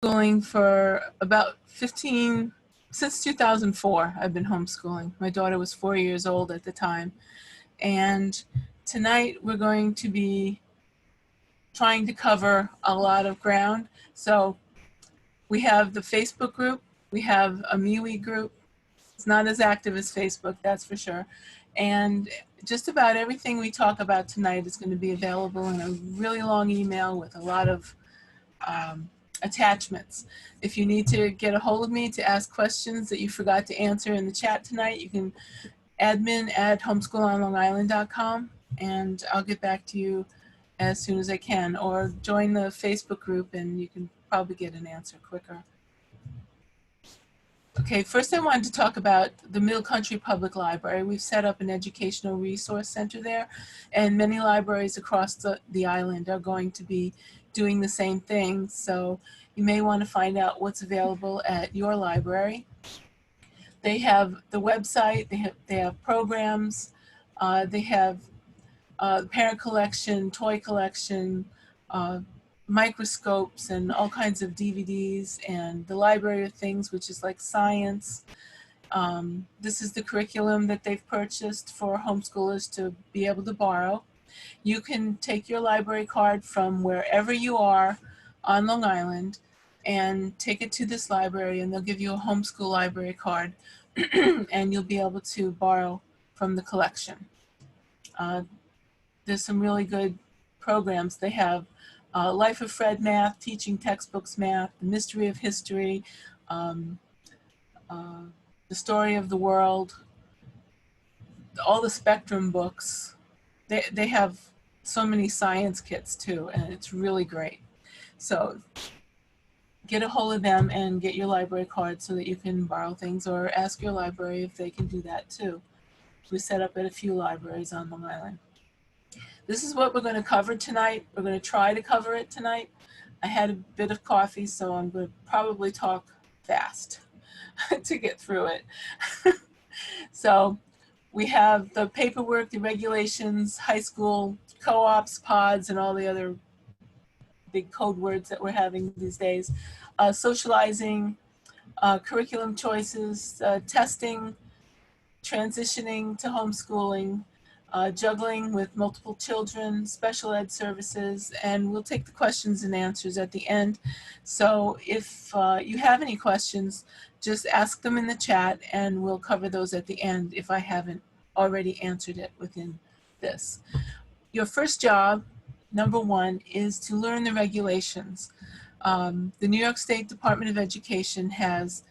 Homeschooling for about since 2004. I've been homeschooling. My daughter was 4 years old at the time. And tonight we're going to be trying to cover a lot of ground. So we have the Facebook group, we have a MeWe group. It's not as active as Facebook, that's for sure. And just about everything we talk about tonight is going to be available in a really long email with a lot of attachments. If you need to get a hold of me to ask questions that you forgot to answer in the chat tonight, you can admin@homeschoolonlongisland.com, and I'll get back to you as soon as I can, or join the Facebook group and you can probably get an answer quicker. Okay, first I wanted to talk about the Middle Country Public Library. We've set up an educational resource center there, and many libraries across the island are going to be doing the same thing. So you may want to find out what's available at your library. They have the website, they have programs, they have parent collection, toy collection, microscopes, and all kinds of DVDs, and the Library of Things, which is like science. This is the curriculum that they've purchased for homeschoolers to be able to borrow. You can take your library card from wherever you are on Long Island and take it to this library, and they'll give you a homeschool library card and you'll be able to borrow from the collection. There's some really good programs. They have Life of Fred Math, Teaching Textbooks Math, The Mystery of History, The Story of the World, all the Spectrum books. They have so many science kits too, and it's really great. So get a hold of them and get your library card so that you can borrow things, or ask your library if they can do that too. We set up at a few libraries on Long Island. This is what we're going to cover tonight. We're going to try to cover it tonight. I had a bit of coffee, so I'm going to probably talk fast to get through it. So we have the paperwork, the regulations, high school co-ops, pods, and all the other big code words that we're having these days. Socializing, curriculum choices, testing, transitioning to homeschooling, juggling with multiple children, special ed services, and we'll take the questions and answers at the end. So if you have any questions, just ask them in the chat and we'll cover those at the end if I haven't already answered it within this. Your first job, number one, is to learn the regulations. The New York State Department of Education has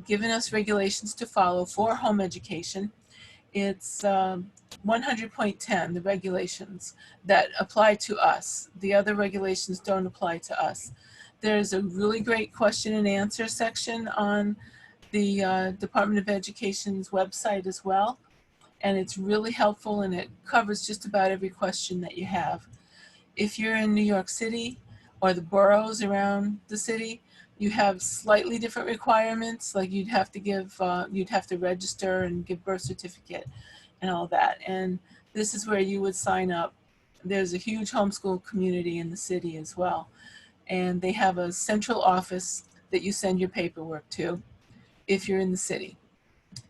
given us regulations to follow for home education. It's 100.10, the regulations that apply to us. The other regulations don't apply to us. There's a really great question and answer section on the Department of Education's website as well. And it's really helpful, and it covers just about every question that you have. If you're in New York City or the boroughs around the city, you have slightly different requirements, like you'd have to register and give birth certificate and all that. And this is where you would sign up. There's a huge homeschool community in the city as well. And they have a central office that you send your paperwork to if you're in the city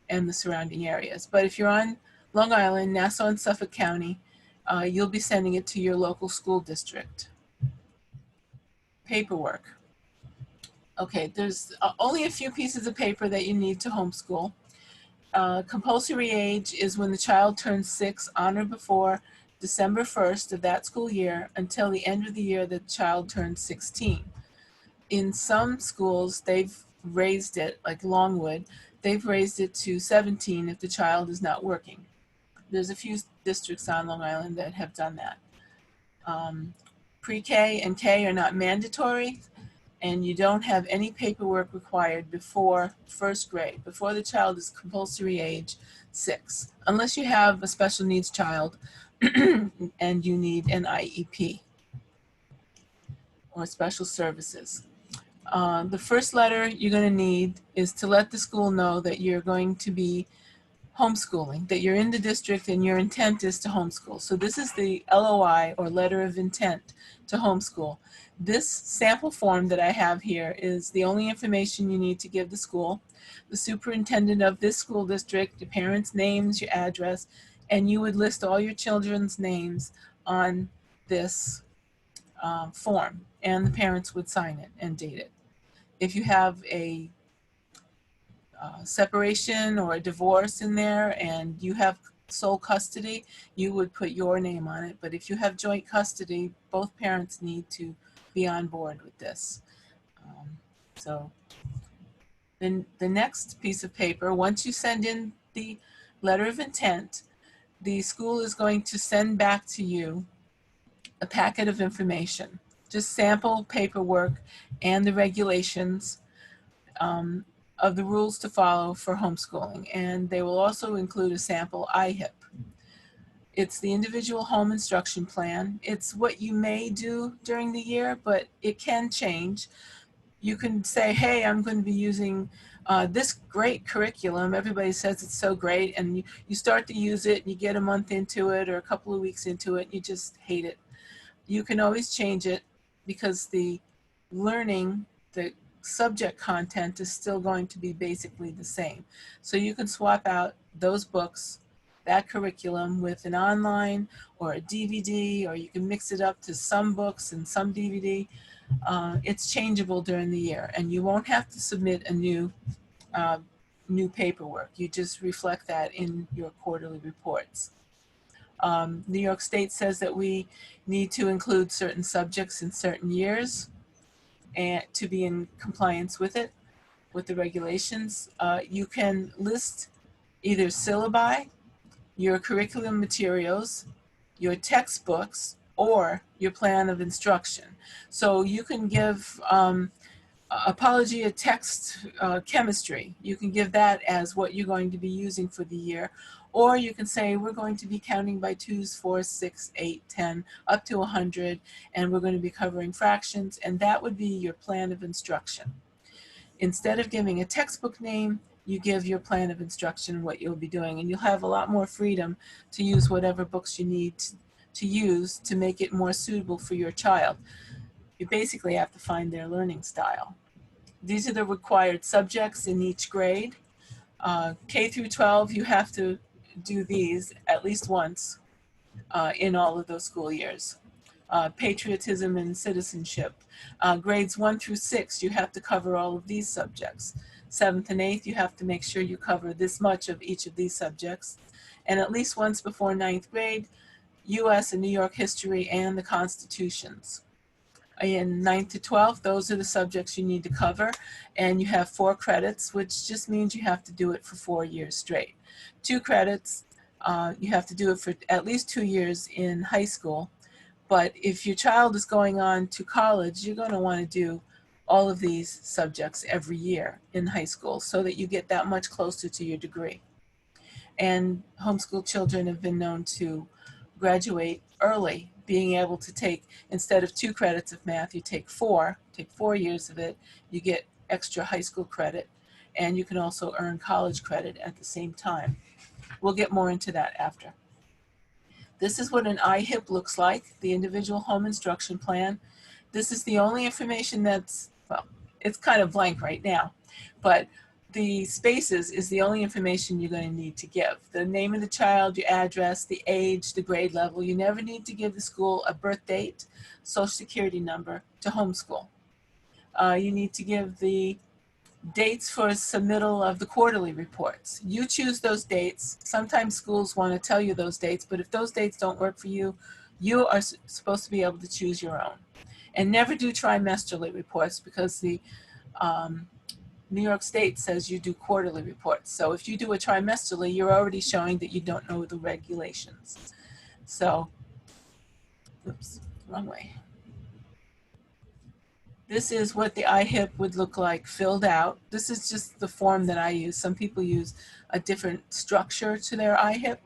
and the surrounding areas. But if you're on Long Island, Nassau and Suffolk County, you'll be sending it to your local school district. Paperwork. Okay, there's only a few pieces of paper that you need to homeschool. Compulsory age is when the child turns 6 on or before December 1st of that school year until the end of the year the child turns 16. In some schools, they've raised it, like Longwood, they've raised it to 17 if the child is not working. There's a few districts on Long Island that have done that. Pre-K and K are not mandatory, and you don't have any paperwork required before first grade, before the child is compulsory age 6, unless you have a special needs child and you need an IEP or special services. The first letter you're going to need is to let the school know that you're going to be homeschooling, that you're in the district and your intent is to homeschool. So this is the LOI, or letter of intent, to homeschool. This sample form that I have here is the only information you need to give the school, the superintendent of this school district, your parents' names, your address, and you would list all your children's names on this form, and the parents would sign it and date it. If you have a separation or a divorce in there and you have sole custody, you would put your name on it. But if you have joint custody, both parents need to be on board with this. So then the next piece of paper, once you send in the letter of intent, the school is going to send back to you a packet of information, just sample paperwork and the regulations of the rules to follow for homeschooling. And they will also include a sample IHIP. It's the individual home instruction plan. It's what you may do during the year, but it can change. You can say, hey, I'm going to be using this great curriculum. Everybody says it's so great. And you start to use it, and you get a month into it or a couple of weeks into it, and you just hate it. You can always change it because the learning, the subject content is still going to be basically the same. So you can swap out those books, that curriculum, with an online or a DVD, or you can mix it up to some books and some DVD. It's changeable during the year, and you won't have to submit a new paperwork. You just reflect that in your quarterly reports. New York State says that we need to include certain subjects in certain years and to be in compliance with it, with the regulations. You can list either syllabi, your curriculum materials, your textbooks, or your plan of instruction. So you can give Apologia text chemistry. You can give that as what you're going to be using for the year. Or you can say, we're going to be counting by 2s, 4s, 6, 8, 10, up to 100, and we're going to be covering fractions, and that would be your plan of instruction. Instead of giving a textbook name, you give your plan of instruction what you'll be doing, and you'll have a lot more freedom to use whatever books you need to use to make it more suitable for your child. You basically have to find their learning style. These are the required subjects in each grade. K through 12, you have to do these at least once in all of those school years. Patriotism and citizenship. Grades 1 through 6, you have to cover all of these subjects. 7th and 8th, you have to make sure you cover this much of each of these subjects. And at least once before 9th grade, US and New York history and the constitutions. In 9th to 12th, those are the subjects you need to cover, and you have 4 credits, which just means you have to do it for 4 years straight. 2 credits, you have to do it for at least 2 years in high school, but if your child is going on to college, you're going to want to do all of these subjects every year in high school so that you get that much closer to your degree. And homeschool children have been known to graduate early, being able to take, instead of 2 credits of math, you take 4 years of it, you get extra high school credit, and you can also earn college credit at the same time. We'll get more into that after. This is what an IHIP looks like, the individual home instruction plan. This is the only information that's, well, it's kind of blank right now, but the spaces is the only information you're going to need to give. The name of the child, your address, the age, the grade level. You never need to give the school a birth date, social security number to homeschool. You need to give the dates for submittal of the quarterly reports. You choose those dates. Sometimes schools want to tell you those dates, but if those dates don't work for you, you are supposed to be able to choose your own. And never do trimesterly reports because the New York State says you do quarterly reports. So if you do a trimesterly, you're already showing that you don't know the regulations. So, oops, wrong way. This is what the IHIP would look like filled out. This is just the form that I use. Some people use a different structure to their IHIP.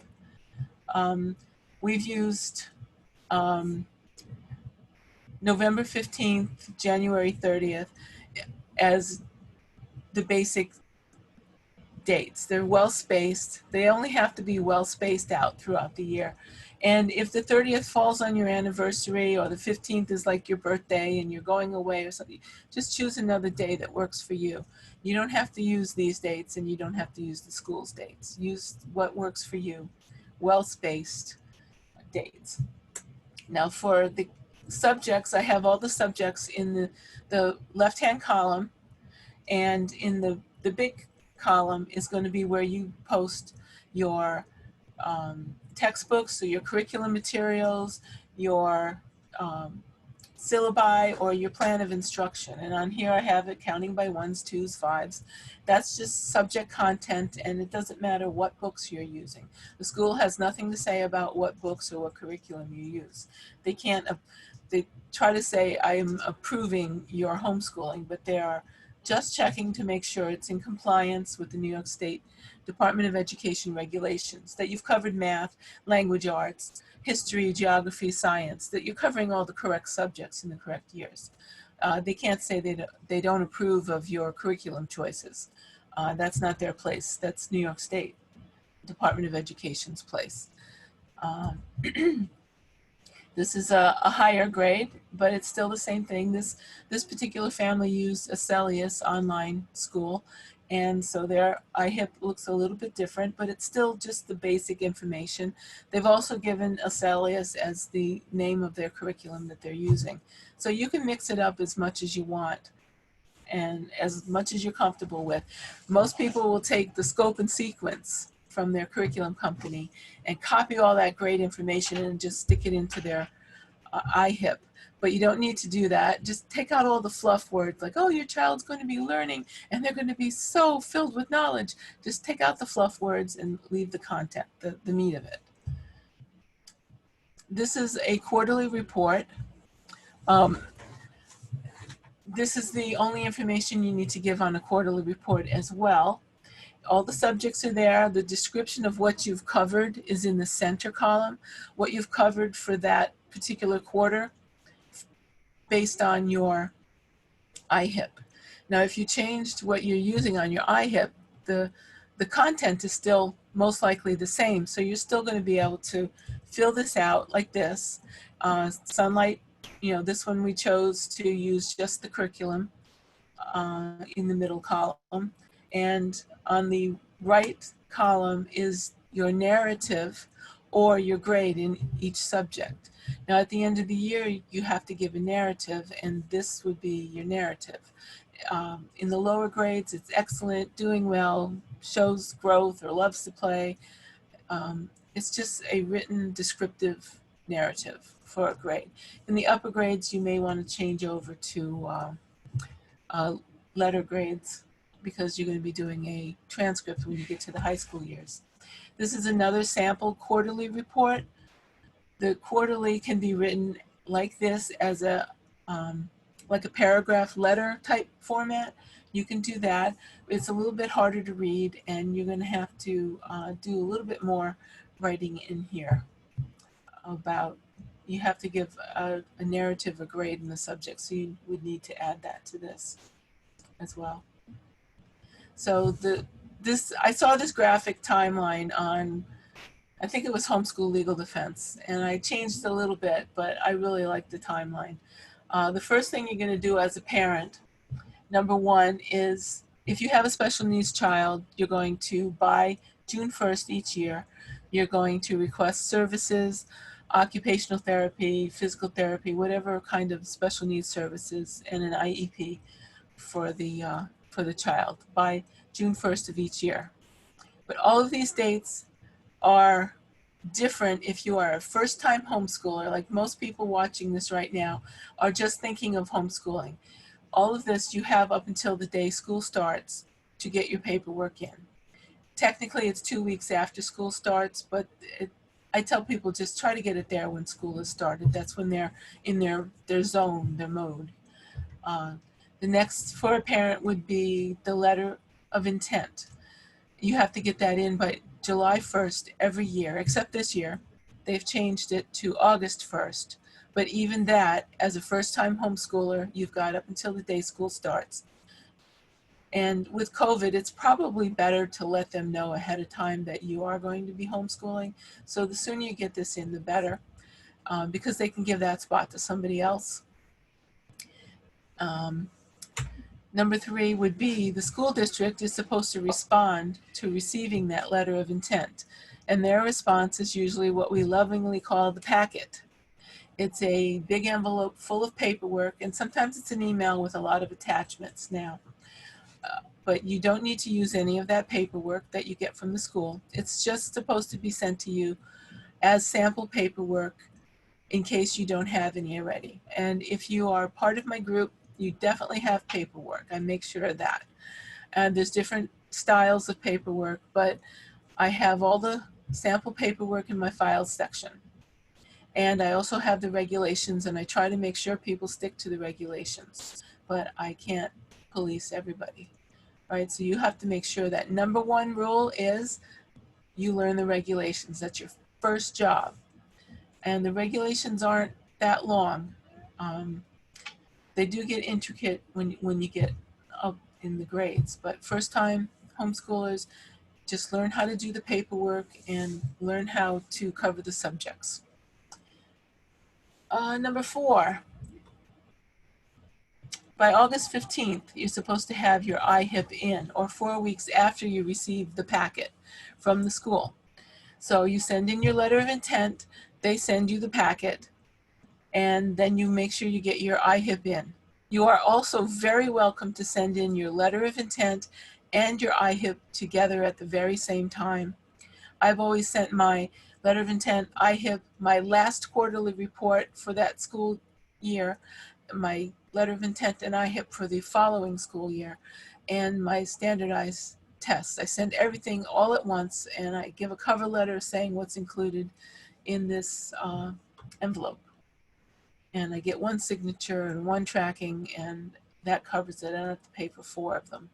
We've used November 15th, January 30th as the basic dates. They're well spaced. They only have to be well spaced out throughout the year. And if the 30th falls on your anniversary, or the 15th is like your birthday and you're going away or something, just choose another day that works for you. You don't have to use these dates, and you don't have to use the school's dates. Use what works for you, well spaced dates. Now for the subjects, I have all the subjects in the left-hand column, and in the big column is going to be where you post your textbooks, or your curriculum materials, your syllabi, or your plan of instruction. And on here I have it counting by ones, twos, fives. That's just subject content, and it doesn't matter what books you're using. The school has nothing to say about what books or what curriculum you use. They can't, they try to say, I am approving your homeschooling, but they are just checking to make sure it's in compliance with the New York State Department of Education regulations, that you've covered math, language arts, history, geography, science, that you're covering all the correct subjects in the correct years. They can't say they don't approve of your curriculum choices. That's not their place. That's New York State Department of Education's place. This is a higher grade, but it's still the same thing. This particular family used Acelius online school, and so their IHIP looks a little bit different, but it's still just the basic information. They've also given Acelius as the name of their curriculum that they're using. So you can mix it up as much as you want and as much as you're comfortable with. Most people will take the scope and sequence from their curriculum company and copy all that great information and just stick it into their IHIP. But you don't need to do that. Just take out all the fluff words like, oh, your child's going to be learning and they're going to be so filled with knowledge. Just take out the fluff words and leave the content, the meat of it. This is a quarterly report. This is the only information you need to give on a quarterly report as well. All the subjects are there. The description of what you've covered is in the center column. What you've covered for that particular quarter based on your IHIP. Now, if you changed what you're using on your IHIP, the content is still most likely the same. So you're still going to be able to fill this out like this. Sunlight, this one we chose to use just the curriculum in the middle column. And on the right column is your narrative or your grade in each subject. Now at the end of the year, you have to give a narrative, and this would be your narrative. In the lower grades, it's excellent, doing well, shows growth, or loves to play. It's just a written descriptive narrative for a grade. In the upper grades, you may want to change over to letter grades, because you're going to be doing a transcript when you get to the high school years. This is another sample quarterly report. The quarterly can be written like this, as a like a paragraph letter type format. You can do that. It's a little bit harder to read, and you're going to have to do a little bit more writing in here about, you have to give a narrative, a grade in the subject, so you would need to add that to this as well. So I saw this graphic timeline on, I think it was Homeschool Legal Defense, and I changed it a little bit, but I really like the timeline. The first thing you're going to do as a parent, number one, is if you have a special needs child, you're going to, by June 1st each year, you're going to request services, occupational therapy, physical therapy, whatever kind of special needs services, and an IEP for the child by June 1st of each year. But all of these dates are different if you are a first-time homeschooler, like most people watching this right now are just thinking of homeschooling. All of this you have up until the day school starts to get your paperwork in. Technically, it's 2 weeks after school starts, but I tell people just try to get it there when school has started. That's when they're in their zone, their mode. The next for a parent would be the letter of intent. You have to get that in by July 1st every year, except this year. They've changed it to August 1st. But even that, as a first-time homeschooler, you've got up until the day school starts. And with COVID, it's probably better to let them know ahead of time that you are going to be homeschooling. So the sooner you get this in, the better, because they can give that spot to somebody else. Number 3 would be the school district is supposed to respond to receiving that letter of intent. And their response is usually what we lovingly call the packet. It's a big envelope full of paperwork, and sometimes it's an email with a lot of attachments now. But you don't need to use any of that paperwork that you get from the school. It's just supposed to be sent to you as sample paperwork in case you don't have any already. And if you are part of my group, you definitely have paperwork. I make sure of that. And there's different styles of paperwork, but I have all the sample paperwork in my files section. And I also have the regulations, and I try to make sure people stick to the regulations, but I can't police everybody, right? So you have to make sure that number 1 rule is you learn the regulations. That's your first job. And the regulations aren't that long. They do get intricate when you get up in the grades, but first time homeschoolers, just learn how to do the paperwork and learn how to cover the subjects. Number 4, by August 15th, you're supposed to have your IHIP in, or 4 weeks after you receive the packet from the school. So you send in your letter of intent, they send you the packet, and then you make sure you get your IHIP in. You are also very welcome to send in your letter of intent and your IHIP together at the very same time. I've always sent my letter of intent, IHIP, my last quarterly report for that school year, my letter of intent and IHIP for the following school year, and my standardized tests. I send everything all at once, and I give a cover letter saying what's included in this envelope. And I get 1 signature and 1 tracking, and that covers it. I don't have to pay for 4 of them.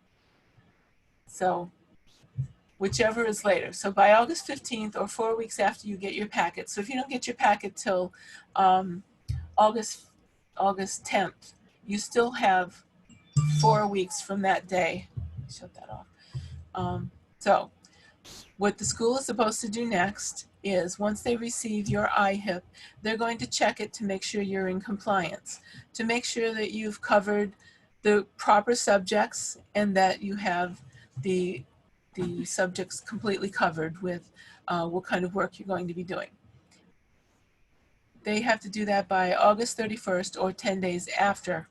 So whichever is later. So by August 15th or 4 weeks after you get your packet. So if you don't get your packet till August 10th, you still have 4 weeks from that day. Shut that off. So what the school is supposed to do next is once they receive your IHIP, they're going to check it to make sure you're in compliance, to make sure that you've covered the proper subjects and that you have the subjects completely covered with what kind of work you're going to be doing. They have to do that by August 31st or 10 days after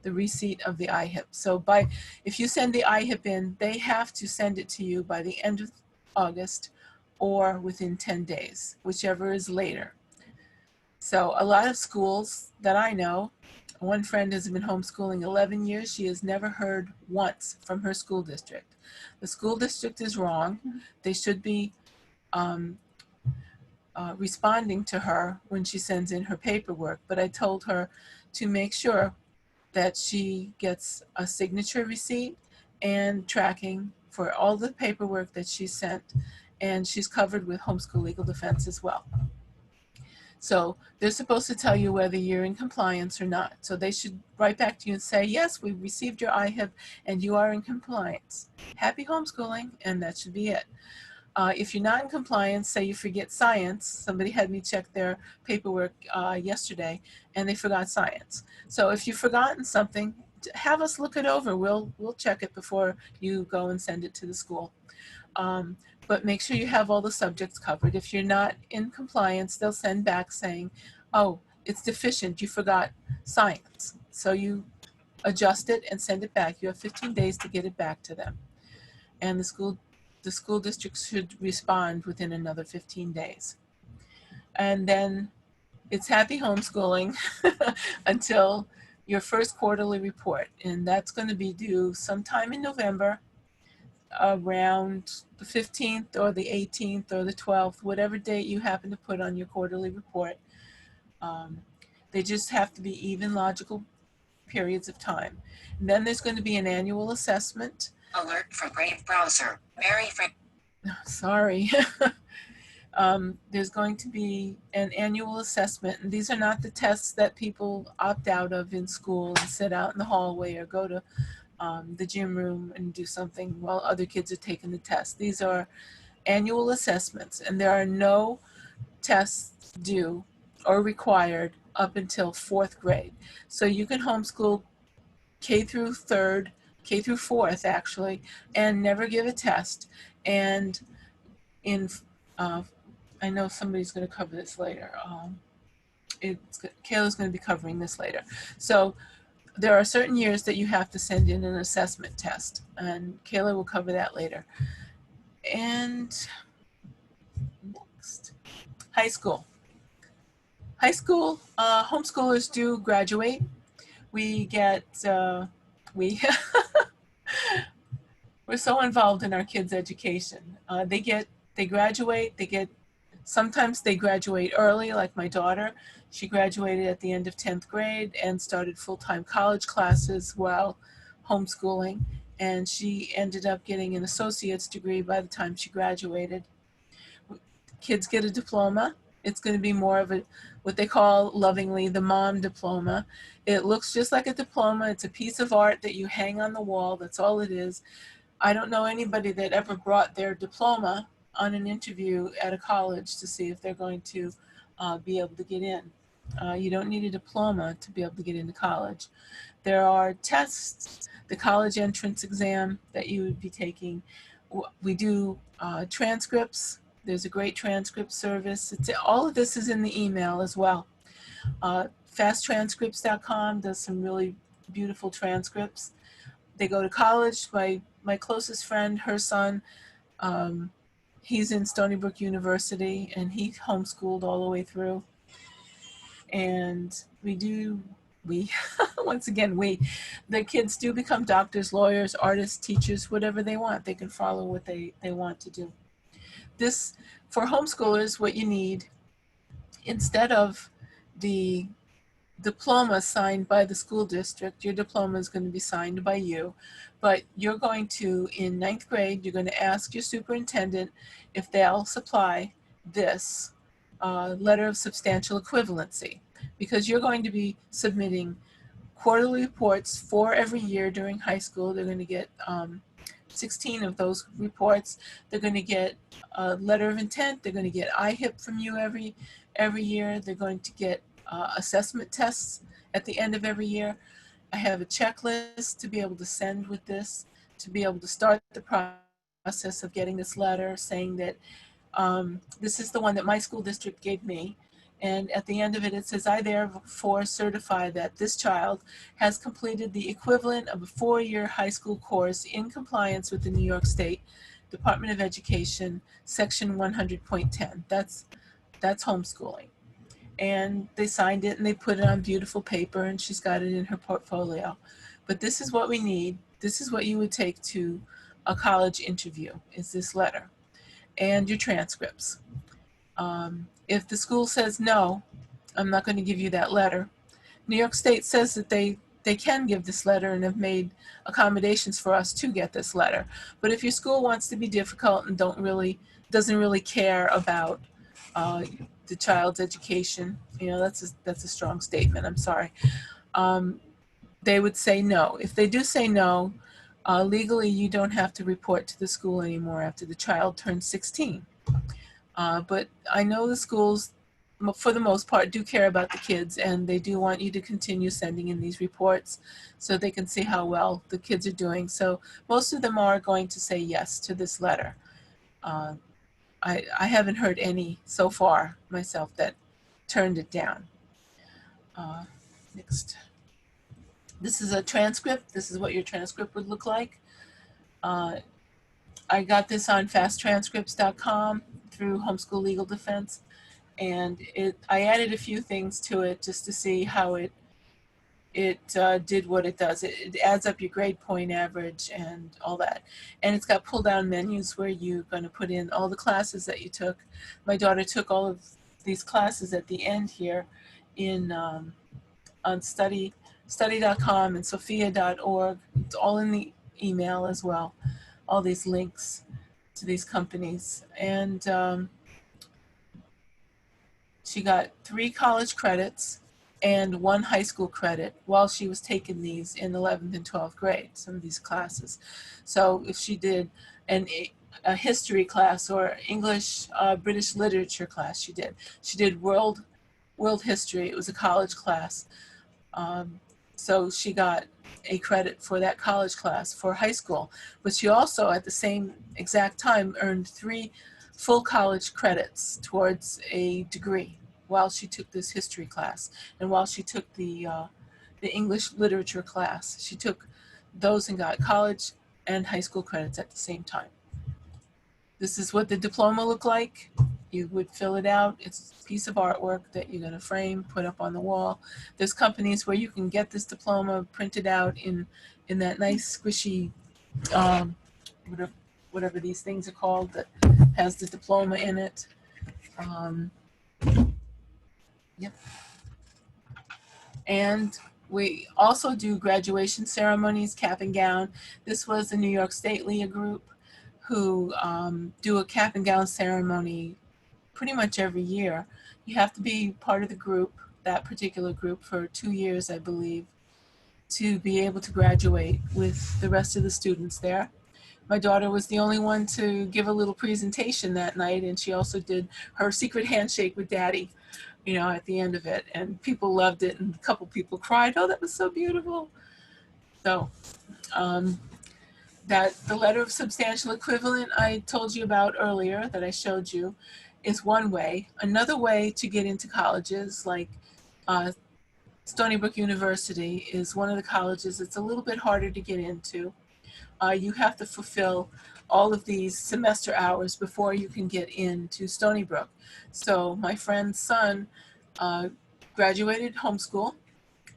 the receipt of the IHIP. So if you send the IHIP in, they have to send it to you by the end of August or within 10 days, whichever is later. So a lot of schools that I know, one friend has been homeschooling 11 years. She has never heard once from her school district. The school district is wrong. They should be responding to her when she sends in her paperwork. But I told her to make sure that she gets a signature receipt and tracking for all the paperwork that she sent, and she's covered with Homeschool Legal Defense as well. So they're supposed to tell you whether you're in compliance or not. So they should write back to you and say, yes, we received your IHIP and you are in compliance. Happy homeschooling, and that should be it. If you're not in compliance, say you forget science. Somebody had me check their paperwork yesterday and they forgot science. So if you've forgotten something, have us look it over. We'll check it before you go and send it to the school. But make sure you have all the subjects covered. If you're not in compliance, they'll send back saying, oh, it's deficient, you forgot science. So you adjust it and send it back. You have 15 days to get it back to them. And the school district should respond within another 15 days. And then it's happy homeschooling until your first quarterly report. And that's going to be due sometime in November, around the 15th or the 18th or the 12th, whatever date you happen to put on your quarterly report. They just have to be even logical periods of time. And then there's going to be an annual assessment. Alert from Brave browser. Mary Frank. Sorry. There's going to be an annual assessment, and these are not the tests that people opt out of in school and sit out in the hallway or go to the gym room and do something while other kids are taking the test. These are annual assessments, and there are no tests due or required up until 4th grade. So you can homeschool K through 3rd, K through 4th actually, and never give a test. And in, I know somebody's going to cover this later. Kayla's going to be covering this later. So there are certain years that you have to send in an assessment test, and Kayla will cover that later. And next, high school. High school, homeschoolers do graduate. We get, we're so involved in our kids' education. They graduate, sometimes they graduate early, like my daughter. She graduated at the end of 10th grade and started full-time college classes while homeschooling. And she ended up getting an associate's degree by the time she graduated. Kids get a diploma. It's going to be more of what they call lovingly the mom diploma. It looks just like a diploma. It's a piece of art that you hang on the wall. That's all it is. I don't know anybody that ever brought their diploma on an interview at a college to see if they're going to be able to get in. You don't need a diploma to be able to get into college. There are tests, the college entrance exam that you would be taking. We do transcripts. There's a great transcript service. All of this is in the email as well. Fasttranscripts.com does some really beautiful transcripts. They go to college. My closest friend, her son, he's in Stony Brook University, and he homeschooled all the way through. And once again, the kids do become doctors, lawyers, artists, teachers, whatever they want. They can follow what they want to do. This, for homeschoolers, what you need, instead of the diploma signed by the school district, your diploma is going to be signed by you, but you're going to, in 9th grade, you're going to ask your superintendent if they'll supply this letter of substantial equivalency, because you're going to be submitting quarterly reports for every year during high school. They're going to get 16 of those reports. They're going to get a letter of intent. They're going to get IHIP from you every year. They're going to get assessment tests at the end of every year. I have a checklist to be able to send with this, to be able to start the process of getting this letter saying that this is the one that my school district gave me. And at the end of it, it says, I therefore certify that this child has completed the equivalent of a 4-year high school course in compliance with the New York State Department of Education, Section 100.10. That's homeschooling. And they signed it and they put it on beautiful paper, and she's got it in her portfolio. But this is what we need. This is what you would take to a college interview, is this letter and your transcripts. If the school says, no, I'm not going to give you that letter, New York State says that they can give this letter and have made accommodations for us to get this letter. But if your school wants to be difficult and doesn't really care about the child's education, that's a strong statement, I'm sorry. They would say no. If they do say no, legally you don't have to report to the school anymore after the child turns 16. But I know the schools, for the most part, do care about the kids, and they do want you to continue sending in these reports so they can see how well the kids are doing. So most of them are going to say yes to this letter. I haven't heard any so far myself that turned it down. Next. This is a transcript. This is what your transcript would look like. I got this on fasttranscripts.com through Homeschool Legal Defense, and I added a few things to it just to see how it did what it does. It adds up your grade point average and all that, and it's got pull down menus where you're going to put in all the classes that you took. My daughter took all of these classes at the end here in on study.com and sophia.org. It's all in the email as well, all these links to these companies. And she got 3 college credits and 1 high school credit while she was taking these in 11th and 12th grade, some of these classes. So if she did a history class or English, British literature class, she did world history. It was a college class. So she got a credit for that college class for high school, but she also at the same exact time earned 3 full college credits towards a degree while she took this history class and while she took the English literature class. She took those and got college and high school credits at the same time. This is what the diploma looked like. You would fill it out. It's a piece of artwork that you're going to frame, put up on the wall. There's companies where you can get this diploma printed out in that nice squishy, whatever these things are called, that has the diploma in it. Yep. And we also do graduation ceremonies, cap and gown. This was the New York State LEA group who do a cap and gown ceremony pretty much every year. You have to be part of the group, that particular group, for 2 years, I believe, to be able to graduate with the rest of the students there. My daughter was the only one to give a little presentation that night, and she also did her secret handshake with Daddy, you know, at the end of it, and people loved it, and a couple people cried, "Oh, that was so beautiful." So that the letter of substantial equivalent I told you about earlier, that I showed you, is one way. Another way to get into colleges, like Stony Brook University is one of the colleges it's a little bit harder to get into. You have to fulfill all of these semester hours before you can get into Stony Brook. So my friend's son graduated homeschool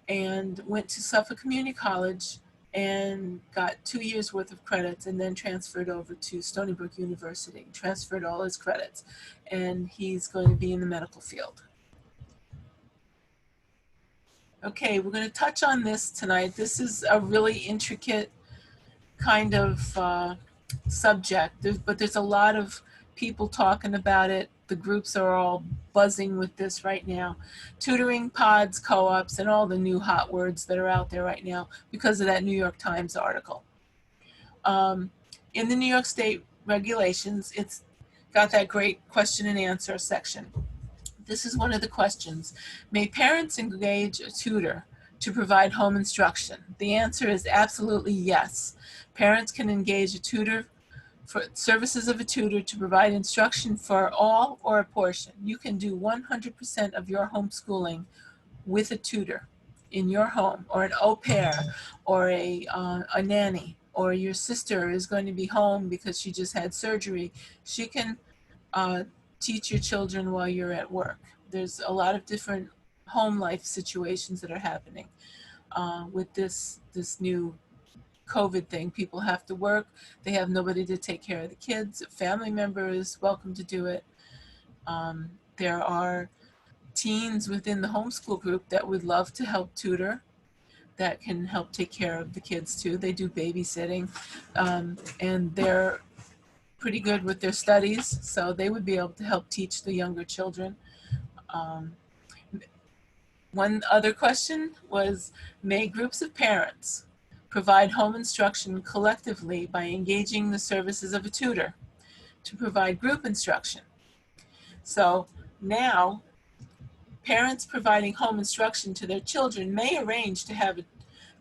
and went to Suffolk Community College and got 2 years worth of credits and then transferred over to Stony Brook University, transferred all his credits, and he's going to be in the medical field. Okay, we're going to touch on this tonight. This is a really intricate kind of subject, but there's a lot of people talking about it. The groups are all buzzing with this right now. Tutoring, pods, co-ops, and all the new hot words that are out there right now because of that New York Times article. In the New York State regulations, it's got that great question and answer section. This is one of the questions. May parents engage a tutor to provide home instruction? The answer is absolutely yes. Parents can engage a tutor for services of a tutor to provide instruction for all or a portion. You can do 100% of your homeschooling with a tutor in your home, or an au pair, or a nanny, or your sister is going to be home because she just had surgery. She can teach your children while you're at work. There's a lot of different home life situations that are happening with this new COVID thing. People have to work. They have nobody to take care of the kids. Family members, welcome to do it. There are teens within the homeschool group that would love to help tutor, that can help take care of the kids too. They do babysitting, and they're pretty good with their studies, so they would be able to help teach the younger children. One other question was, may groups of parents provide home instruction collectively by engaging the services of a tutor to provide group instruction? So now, parents providing home instruction to their children may arrange to have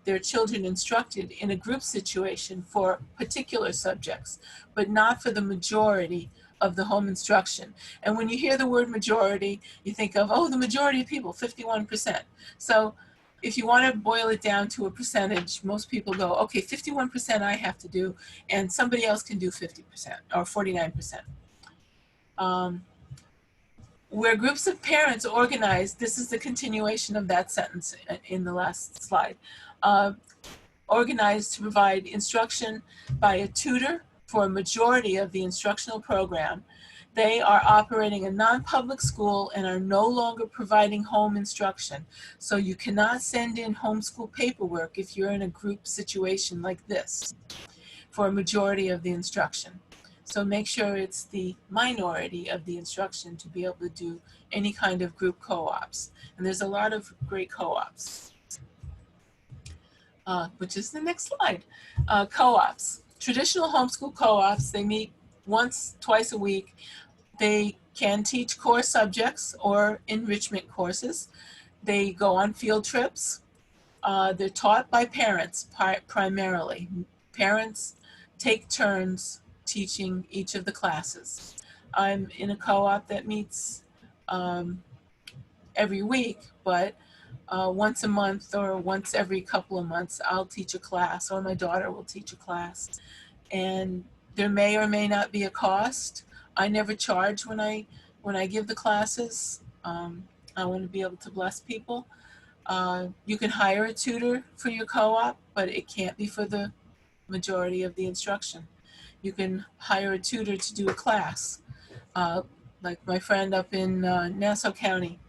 their children instructed in a group situation for particular subjects, but not for the majority of the home instruction. And when you hear the word majority, you think of, oh, the majority of people, 51%. So if you want to boil it down to a percentage, most people go, okay, 51% I have to do, and somebody else can do 50% or 49%. Where groups of parents organize, this is the continuation of that sentence in the last slide, organized to provide instruction by a tutor for a majority of the instructional program. They are operating a non-public school and are no longer providing home instruction. So you cannot send in homeschool paperwork if you're in a group situation like this for a majority of the instruction. So make sure it's the minority of the instruction to be able to do any kind of group co-ops. And there's a lot of great co-ops, which is the next slide. Co-ops. Traditional homeschool co-ops, they meet once, twice a week. They can teach core subjects or enrichment courses. They go on field trips. They're taught by parents primarily. Parents take turns teaching each of the classes. I'm in a co-op that meets every week, but once a month or once every couple of months, I'll teach a class, or my daughter will teach a class. And there may or may not be a cost. I never charge when I give the classes. I want to be able to bless people. You can hire a tutor for your co-op, but it can't be for the majority of the instruction. You can hire a tutor to do a class, like my friend up in Nassau County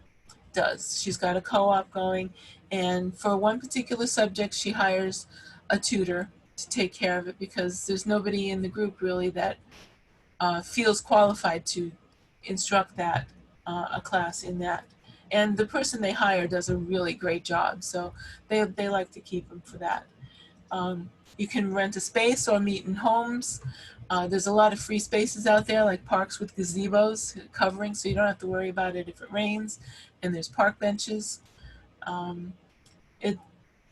does. She's got a co-op going, and for one particular subject, she hires a tutor to take care of it because there's nobody in the group really that feels qualified to instruct that a class in that. And the person they hire does a really great job, so they like to keep them for that. You can rent a space or meet in homes. There's a lot of free spaces out there, like parks with gazebos covering, so you don't have to worry about it if it rains. And there's park benches.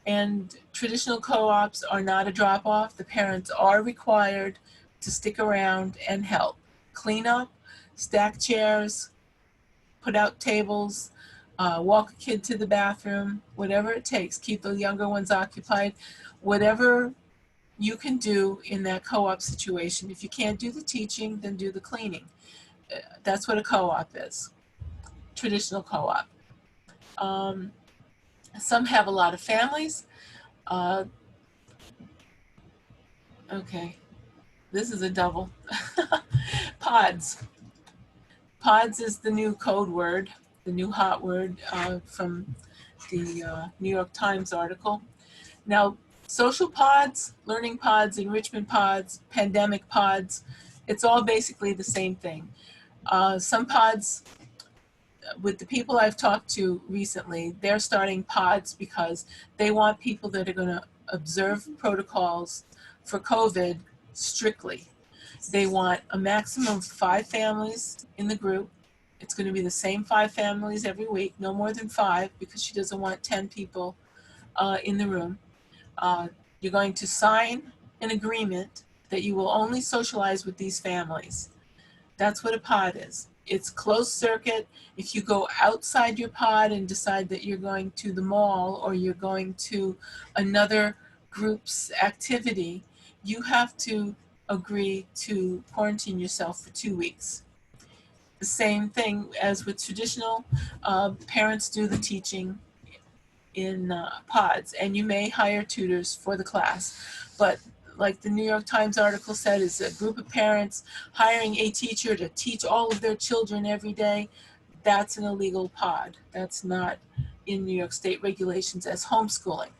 And traditional co-ops are not a drop-off. The parents are required to stick around and help. Clean up, stack chairs, put out tables, walk a kid to the bathroom, whatever it takes. Keep the younger ones occupied. Whatever you can do in that co-op situation. If you can't do the teaching, then do the cleaning. That's what a co-op is, traditional co-op. Some have a lot of families. Okay, this is a double. Pods. Pods is the new code word, the new hot word from the New York Times article. Now, social pods, learning pods, enrichment pods, pandemic pods, it's all basically the same thing. Some pods, with the people I've talked to recently, they're starting pods because they want people that are going to observe protocols for COVID strictly. They want a maximum of 5 families in the group. It's going to be the same 5 families every week, no more than 5, because she doesn't want 10 people in the room. You're going to sign an agreement that you will only socialize with these families. That's what a pod is. It's closed circuit. If you go outside your pod and decide that you're going to the mall or you're going to another group's activity, you have to agree to quarantine yourself for 2 weeks. The same thing as with traditional, parents do the teaching in pods, and you may hire tutors for the class. But like the New York Times article said, is a group of parents hiring a teacher to teach all of their children every day. That's an illegal pod. That's not in New York State regulations as homeschooling.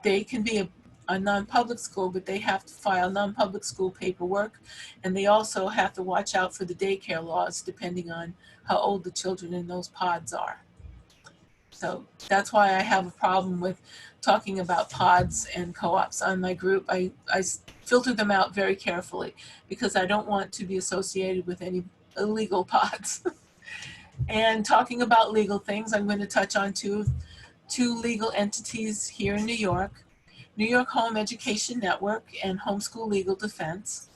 They can be a non-public school, but they have to file non-public school paperwork, and they also have to watch out for the daycare laws depending on how old the children in those pods are. So that's why I have a problem with talking about pods and co-ops on my group. I filter them out very carefully because I don't want to be associated with any illegal pods. And talking about legal things, I'm going to touch on two legal entities here in New York: New York Home Education Network and Homeschool Legal Defense.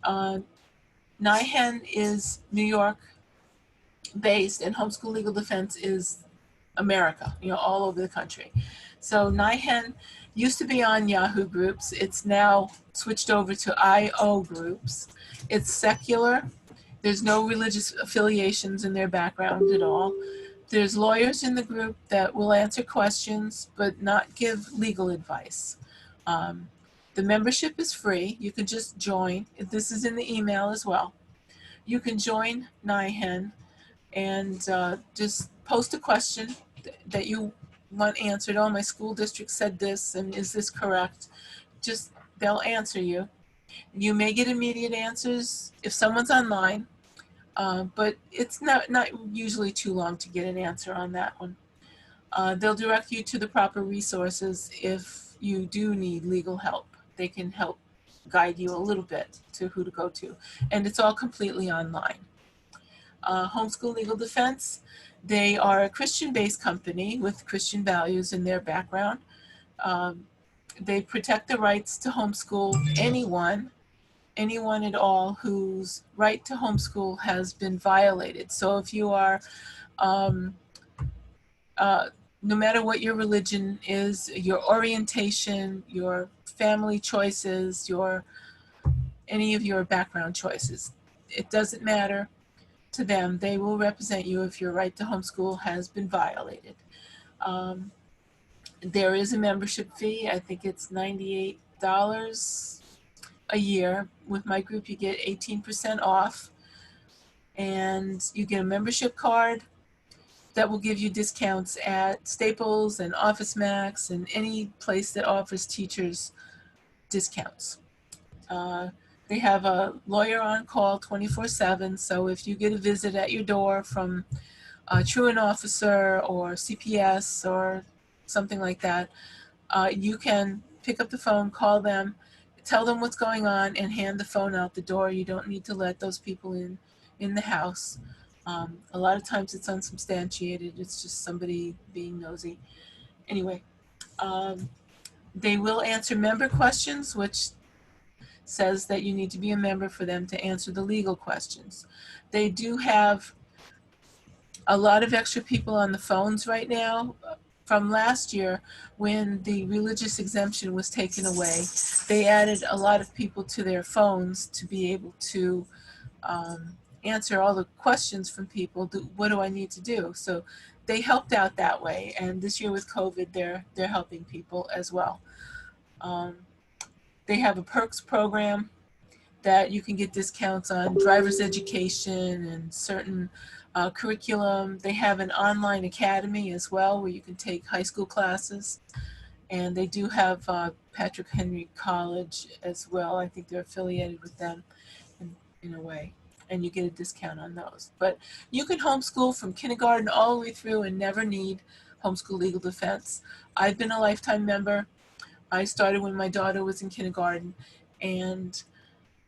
NYHEN is New York based and Homeschool Legal Defense is America, all over the country. So NYHEN used to be on Yahoo Groups. It's now switched over to IO Groups. It's secular. There's no religious affiliations in their background at all. There's lawyers in the group that will answer questions but not give legal advice. The membership is free. You can just join. This is in the email as well. You can join NYHEN and just post a question that you want answered. Oh, my school district said this, and is this correct? Just, they'll answer you. You may get immediate answers if someone's online, but it's not usually too long to get an answer on that one. They'll direct you to the proper resources if you do need legal help. They can help guide you a little bit to who to go to. And it's all completely online. Homeschool Legal Defense, they are a Christian-based company with Christian values in their background. They protect the rights to homeschool anyone at all whose right to homeschool has been violated. So if you are, no matter what your religion is, your orientation, your family choices, any of your background choices, it doesn't matter to them. They will represent you if your right to homeschool has been violated. There is a membership fee. I think it's $98 a year. With my group, you get 18% off, and you get a membership card that will give you discounts at Staples and Office Max and any place that offers teachers discounts. They have a lawyer on call 24/7, so if you get a visit at your door from a truant officer or CPS or something like that, you can pick up the phone, call them, tell them what's going on, and hand the phone out the door. You don't need to let those people in the house. A lot of times it's unsubstantiated. It's just somebody being nosy. Anyway, they will answer member questions, which says that you need to be a member for them to answer the legal questions. They do have a lot of extra people on the phones right now. From last year, when the religious exemption was taken away, they added a lot of people to their phones to be able to answer all the questions from people. What do I need to do? So they helped out that way. And this year with COVID, they're helping people as well. They have a perks program that you can get discounts on driver's education and certain curriculum. They have an online academy as well where you can take high school classes. And they do have Patrick Henry College as well. I think they're affiliated with them in a way. And you get a discount on those. But you can homeschool from kindergarten all the way through and never need Homeschool Legal Defense. I've been a lifetime member. I started when my daughter was in kindergarten, and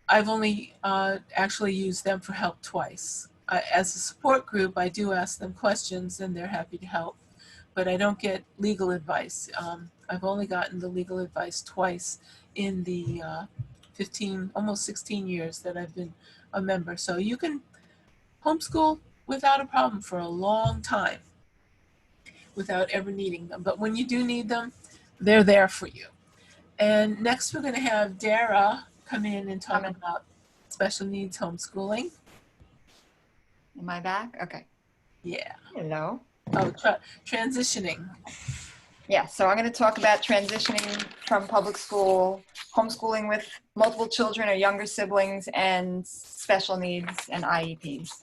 I've only actually used them for help twice. As a support group, I do ask them questions and they're happy to help, but I don't get legal advice. I've only gotten the legal advice twice in the 15, almost 16 years that I've been a member. So you can homeschool without a problem for a long time without ever needing them. But when you do need them, they're there for you. And next we're going to have Dara come in and talk about special needs homeschooling. Am I back? Okay. Yeah. Hello. Oh, transitioning. Yeah, so I'm going to talk about transitioning from public school, homeschooling with multiple children or younger siblings, and special needs and IEPs.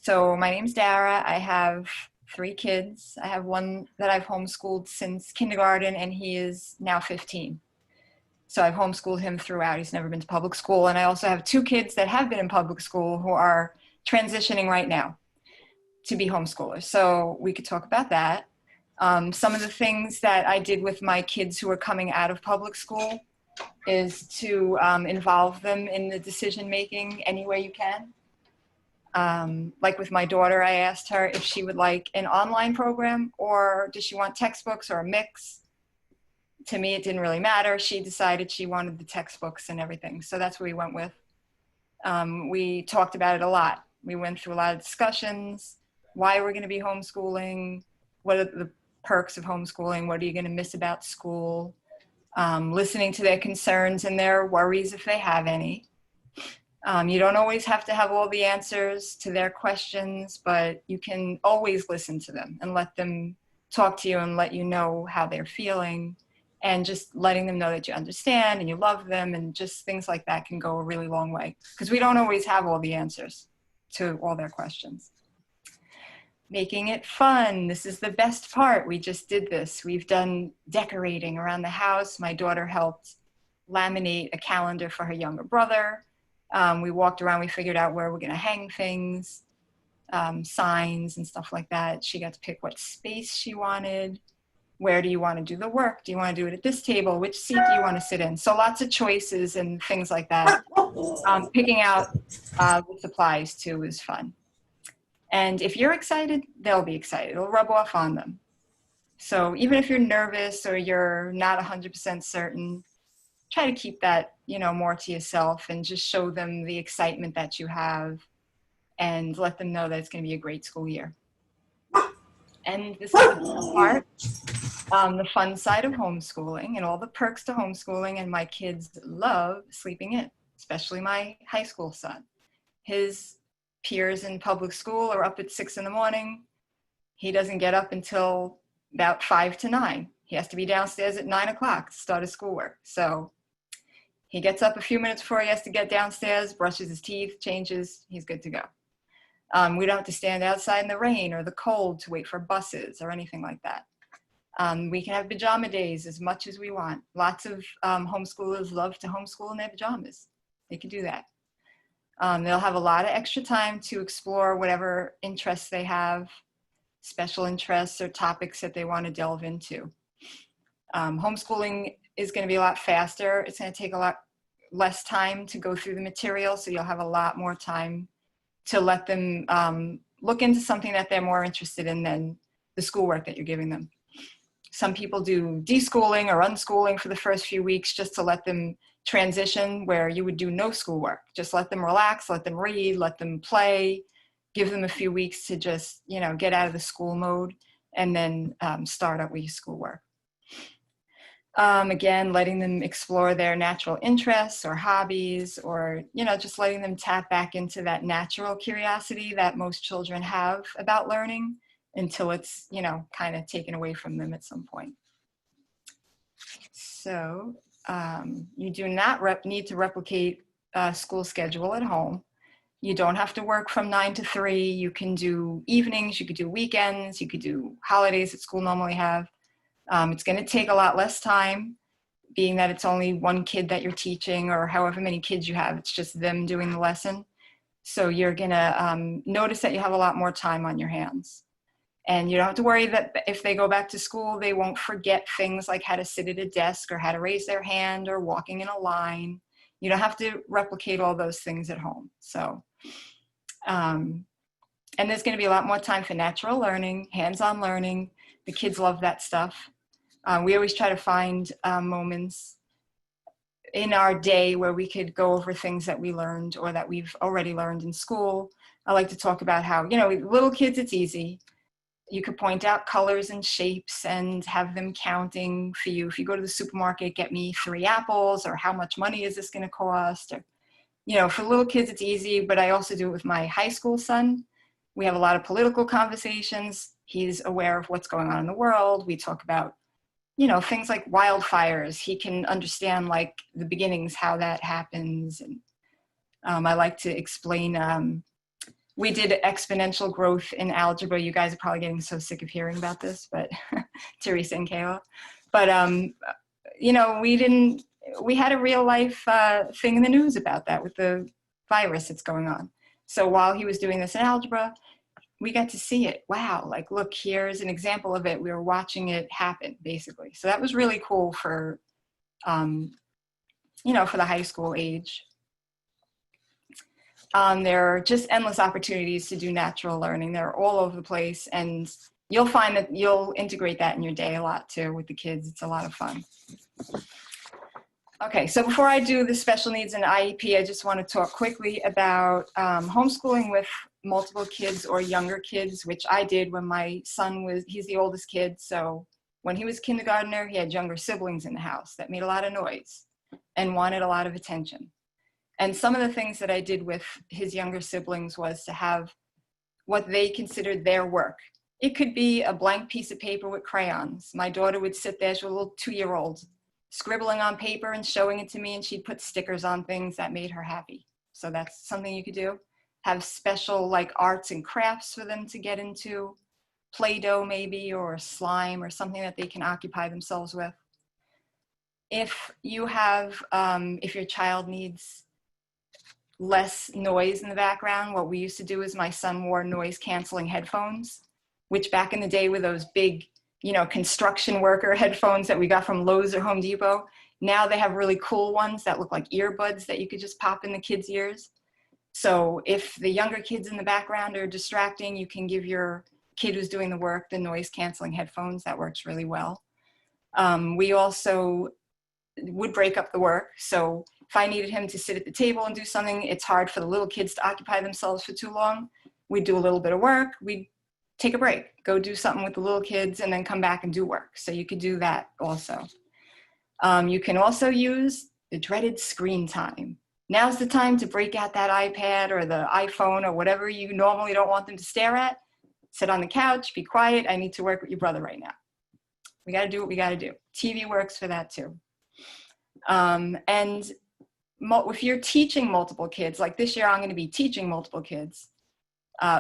So my name's Dara. I have 3 kids. I have one that I've homeschooled since kindergarten, and he is now 15. So I've homeschooled him throughout. He's never been to public school. And I also have 2 kids that have been in public school who are transitioning right now to be homeschoolers. So we could talk about that. Some of the things that I did with my kids who are coming out of public school is to involve them in the decision-making any way you can. Like with my daughter, I asked her if she would like an online program or does she want textbooks or a mix. To me, it didn't really matter. She decided she wanted the textbooks and everything. So that's what we went with. We talked about it a lot. We went through a lot of discussions, why we're going to be homeschooling, what are the perks of homeschooling, what are you going to miss about school, listening to their concerns and their worries if they have any. You don't always have to have all the answers to their questions, but you can always listen to them and let them talk to you and let you know how they're feeling, and just letting them know that you understand and you love them, and just things like that can go a really long way, because we don't always have all the answers to all their questions. Making it fun. This is the best part. We just did this. We've done decorating around the house. My daughter helped laminate a calendar for her younger brother. We walked around, we figured out where we're going to hang things, signs and stuff like that. She got to pick what space she wanted. Where do you want to do the work? Do you want to do it at this table? Which seat do you want to sit in? So lots of choices and things like that. Picking out the supplies too is fun. And if you're excited, they'll be excited. It'll rub off on them. So even if you're nervous or you're not 100% certain, try to keep that, more to yourself and just show them the excitement that you have and let them know that it's going to be a great school year. And this is the part, the fun side of homeschooling and all the perks to homeschooling, and my kids love sleeping in, especially my high school son. His peers in public school are up at 6 a.m. He doesn't get up until about 5 to 9. He has to be downstairs at 9 o'clock to start his schoolwork. So he gets up a few minutes before he has to get downstairs, brushes his teeth, changes, he's good to go. We don't have to stand outside in the rain or the cold to wait for buses or anything like that. We can have pajama days as much as we want. Lots of homeschoolers love to homeschool in their pajamas. They can do that. They'll have a lot of extra time to explore whatever interests they have, special interests or topics that they want to delve into. Homeschooling is going to be a lot faster. It's going to take a lot less time to go through the material, so you'll have a lot more time to let them look into something that they're more interested in than the schoolwork that you're giving them. Some people do deschooling or unschooling for the first few weeks just to let them transition where you would do no schoolwork. Just let them relax, let them read, let them play, give them a few weeks to just, get out of the school mode and then start up with your schoolwork. Again, letting them explore their natural interests or hobbies or, just letting them tap back into that natural curiosity that most children have about learning until it's, kind of taken away from them at some point. So you do not need to replicate a school schedule at home. You don't have to work from 9 to 3. You can do evenings, you could do weekends, you could do holidays that school normally have. It's going to take a lot less time, being that it's only one kid that you're teaching or however many kids you have. It's just them doing the lesson. So you're going to notice that you have a lot more time on your hands. And you don't have to worry that if they go back to school, they won't forget things like how to sit at a desk or how to raise their hand or walking in a line. You don't have to replicate all those things at home. So, and there's going to be a lot more time for natural learning, hands-on learning. The kids love that stuff. We always try to find moments in our day where we could go over things that we learned or that we've already learned in school. I like to talk about how, little kids, it's easy. You could point out colors and shapes and have them counting for you. If you go to the supermarket, get me 3 apples, or how much money is this going to cost? Or, for little kids, it's easy, but I also do it with my high school son. We have a lot of political conversations. He's aware of what's going on in the world. We talk about, things like wildfires. He can understand like the beginnings, how that happens. And I like to explain, we did exponential growth in algebra. You guys are probably getting so sick of hearing about this, but Teresa and Kayla. But, we had a real life thing in the news about that with the virus that's going on. So while he was doing this in algebra, we got to see it. Wow, like, look, here's an example of it. We were watching it happen, basically. So that was really cool for, for the high school age. There are just endless opportunities to do natural learning. They're all over the place, and you'll find that you'll integrate that in your day a lot too with the kids. It's a lot of fun. Okay, so before I do the special needs and IEP, I just want to talk quickly about homeschooling with multiple kids or younger kids, which I did when my son he's the oldest kid. So when he was kindergartner, he had younger siblings in the house that made a lot of noise and wanted a lot of attention. And some of the things that I did with his younger siblings was to have what they considered their work. It could be a blank piece of paper with crayons. My daughter would sit there, she was a little 2-year-old, scribbling on paper and showing it to me, and she'd put stickers on things that made her happy. So that's something you could do. Have special like arts and crafts for them to get into, Play-Doh maybe, or slime or something that they can occupy themselves with. If you have, if your child needs less noise in the background, what we used to do is my son wore noise canceling headphones, which back in the day were those big, you know, construction worker headphones that we got from Lowe's or Home Depot. Now they have really cool ones that look like earbuds that you could just pop in the kids' ears. So if the younger kids in the background are distracting, you can give your kid who's doing the work the noise canceling headphones. That works really well. We also would break up the work. So if I needed him to sit at the table and do something, it's hard for the little kids to occupy themselves for too long. We'd do a little bit of work. We'd take a break, go do something with the little kids, and then come back and do work. So you could do that also. You can also use the dreaded screen time. Now's the time to break out that iPad or the iPhone or whatever you normally don't want them to stare at. Sit on the couch, be quiet. I need to work with your brother right now. We got to do what we got to do. TV works for that too. And if you're teaching multiple kids, like this year I'm going to be teaching multiple kids,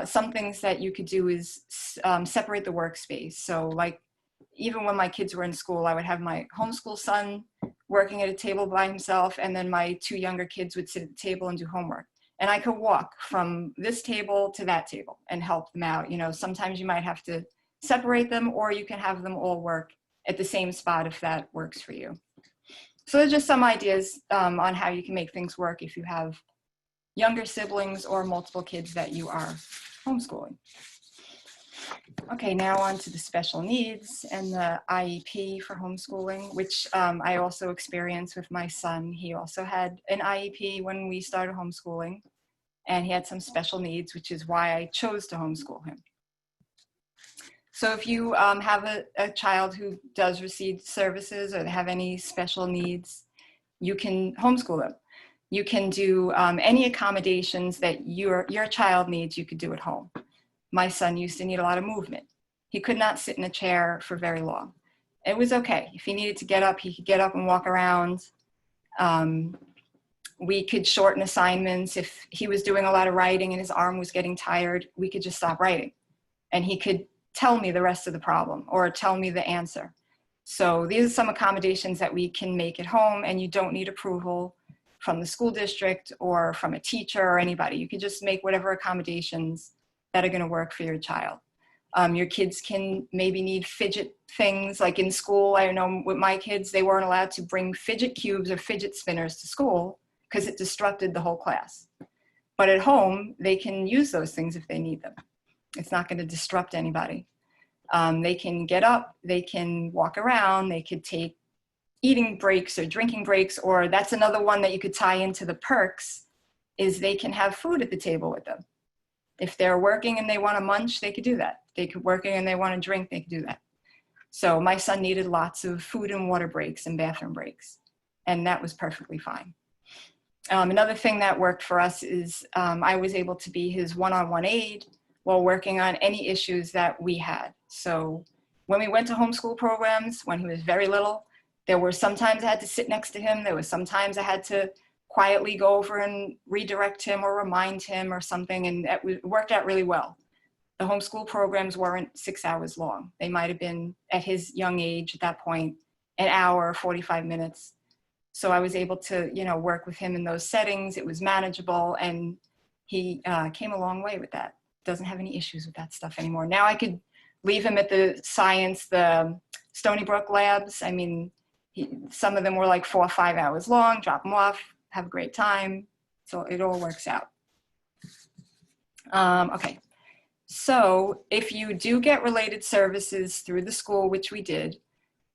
some things that you could do is separate the workspace. So like even when my kids were in school, I would have my homeschool son working at a table by himself, and then my two younger kids would sit at the table and do homework. And I could walk from this table to that table and help them out. You know, sometimes you might have to separate them, or you can have them all work at the same spot if that works for you. So there's just some ideas on how you can make things work if you have younger siblings or multiple kids that you are homeschooling. Okay, now on to the special needs and the IEP for homeschooling, which I also experienced with my son. He also had an IEP when we started homeschooling, and he had some special needs, which is why I chose to homeschool him. So if you have a child who does receive services or they have any special needs, you can homeschool them. You can do any accommodations that your child needs, you could do at home. My son used to need a lot of movement. He could not sit in a chair for very long. It was okay. If he needed to get up, he could get up and walk around. We could shorten assignments. If he was doing a lot of writing and his arm was getting tired, we could just stop writing. And he could tell me the rest of the problem or tell me the answer. So these are some accommodations that we can make at home, and you don't need approval from the school district or from a teacher or anybody. You can just make whatever accommodations that are going to work for your child. Your kids can maybe need fidget things. Like in school, I know with my kids, they weren't allowed to bring fidget cubes or fidget spinners to school because it disrupted the whole class. But at home, they can use those things if they need them. It's not going to disrupt anybody. They can get up, they can walk around, they could take eating breaks or drinking breaks, or that's another one that you could tie into the perks, is they can have food at the table with them. If they're working and they want to munch, they could do that. They could working and they want to drink, they could do that. So my son needed lots of food and water breaks and bathroom breaks, and that was perfectly fine. Another thing that worked for us is I was able to be his one-on-one aide while working on any issues that we had. So when we went to homeschool programs, when he was very little, there were sometimes I had to sit next to him. There was sometimes I had to quietly go over and redirect him or remind him or something, and it worked out really well. The homeschool programs weren't 6 hours long. They might have been, at his young age at that point, an hour, 45 minutes. So I was able to, you know, work with him in those settings. It was manageable, and he came a long way with that. Doesn't have any issues with that stuff anymore. Now I could leave him at the science, the Stony Brook labs. I mean, some of them were like 4 or 5 hours long, drop them off, have a great time. So it all works out. Okay. So if you do get related services through the school, which we did,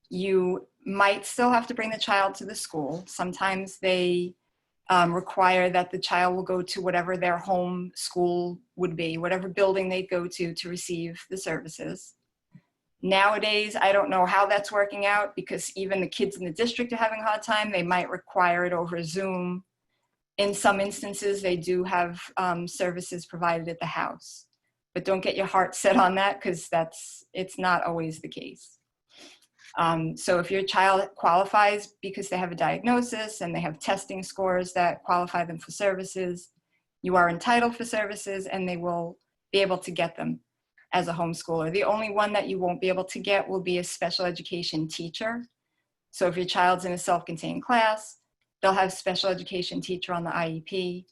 you might still have to bring the child to the school. Sometimes they require that the child will go to whatever their home school would be, whatever building they go to receive the services. Nowadays, I don't know how that's working out, because even the kids in the district are having a hard time. They might require it over Zoom. In some instances, they do have services provided at the house. But don't get your heart set on that, because it's not always the case. So if your child qualifies because they have a diagnosis and they have testing scores that qualify them for services, you are entitled for services, and they will be able to get them as a homeschooler. The only one that you won't be able to get will be a special education teacher. So if your child's in a self-contained class, they'll have special education teacher on the IEP.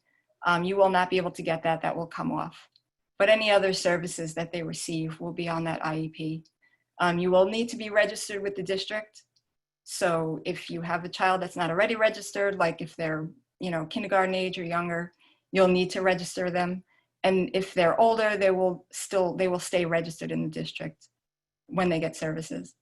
You will not be able to get that. That will come off. But any other services that they receive will be on that IEP. You will need to be registered with the district. So if you have a child that's not already registered, like if they're, kindergarten age or younger, you'll need to register them. And if they're older, they will stay registered in the district when they get services.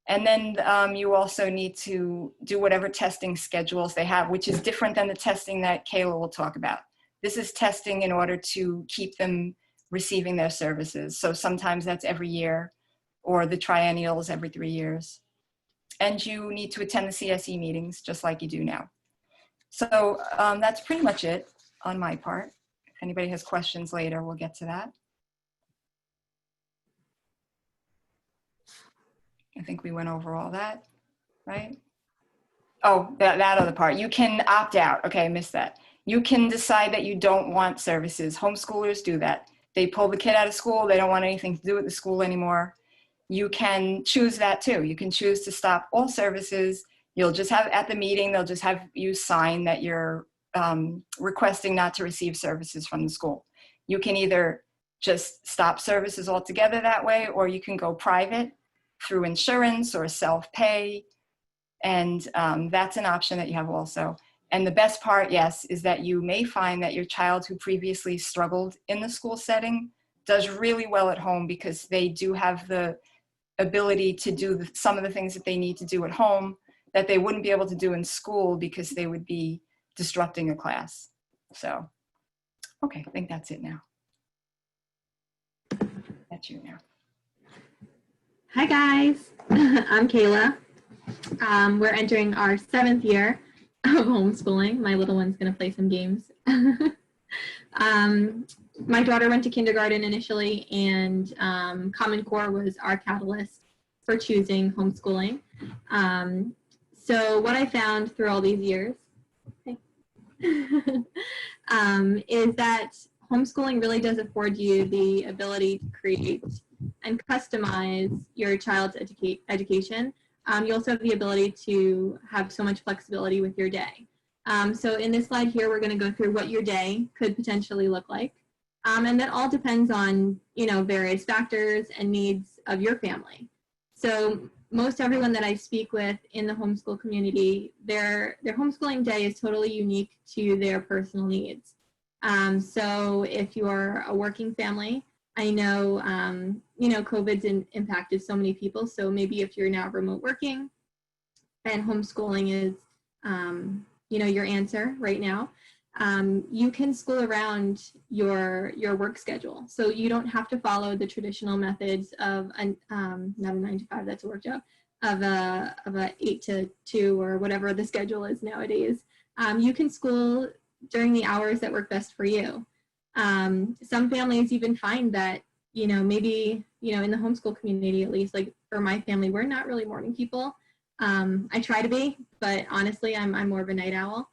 And then you also need to do whatever testing schedules they have, which is different than the testing that Kayla will talk about. This is testing in order to keep them receiving their services. So sometimes that's every year, or the triennials every 3 years. And you need to attend the CSE meetings just like you do now. So that's pretty much it on my part. If anybody has questions later, we'll get to that. I think we went over all that, right? Oh, that other part. You can opt out. Okay, I missed that. You can decide that you don't want services. Homeschoolers do that. They pull the kid out of school. They don't want anything to do with the school anymore. You can choose that too. You can choose to stop all services. You'll just have, at the meeting, they'll just have you sign that you're requesting not to receive services from the school. You can either just stop services altogether that way, or you can go private through insurance or self-pay. And that's an option that you have also. And the best part, yes, is that you may find that your child who previously struggled in the school setting does really well at home, because they do have the ability to do some of the things that they need to do at home that they wouldn't be able to do in school because they would be disrupting a class. So, okay, I think that's it now. That's you now. Hi guys, I'm Kayla. We're entering our 7th year of homeschooling. My little one's gonna play some games. My daughter went to kindergarten initially, and Common Core was our catalyst for choosing homeschooling. So what I found through all these years is that homeschooling really does afford you the ability to create and customize your child's education. You also have the ability to have so much flexibility with your day. So in this slide here, we're going to go through what your day could potentially look like. And that all depends on, various factors and needs of your family. So most everyone that I speak with in the homeschool community, their homeschooling day is totally unique to their personal needs. So if you're a working family, I know, COVID's impacted so many people. So maybe if you're now remote working and homeschooling is, your answer right now, you can school around your work schedule. So you don't have to follow the traditional methods of, not a 9 to 5, that's a work job, of a 8 to 2 or whatever the schedule is nowadays. You can school during the hours that work best for you. Some families even find that, maybe, in the homeschool community, at least, like for my family, we're not really morning people. I try to be, but honestly, I'm more of a night owl.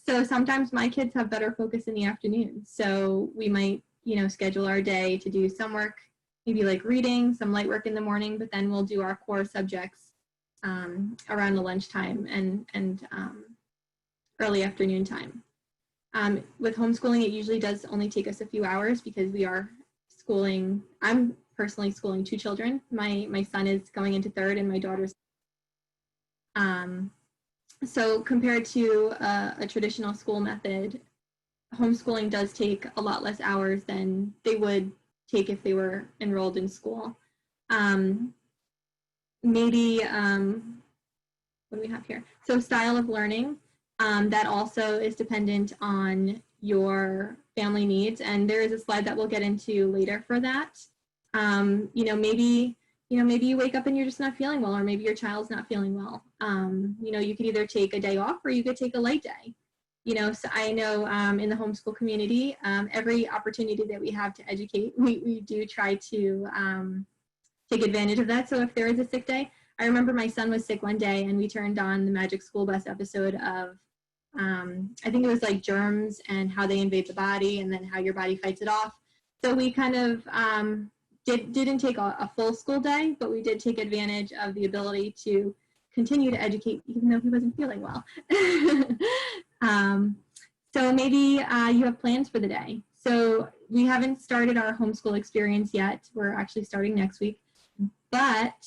So sometimes my kids have better focus in the afternoon. So we might, schedule our day to do some work, maybe like reading, some light work in the morning, but then we'll do our core subjects around the lunchtime and early afternoon time. With homeschooling, it usually does only take us a few hours because we are schooling. I'm personally schooling 2 children. My son is going into 3rd and my daughter's. So compared to a traditional school method, homeschooling does take a lot less hours than they would take if they were enrolled in school. Maybe, what do we have here? So style of learning, that also is dependent on your family needs. And there is a slide that we'll get into later for that. Maybe you wake up and you're just not feeling well, or maybe your child's not feeling well. You could either take a day off or you could take a light day. So I know in the homeschool community, every opportunity that we have to educate, we do try to take advantage of that. So if there is a sick day, I remember my son was sick one day and we turned on the Magic School Bus episode of, I think it was like germs and how they invade the body and then how your body fights it off. So we kind of didn't take a full school day, but we did take advantage of the ability to continue to educate even though he wasn't feeling well. So maybe you have plans for the day. So we haven't started our homeschool experience yet. We're actually starting next week. But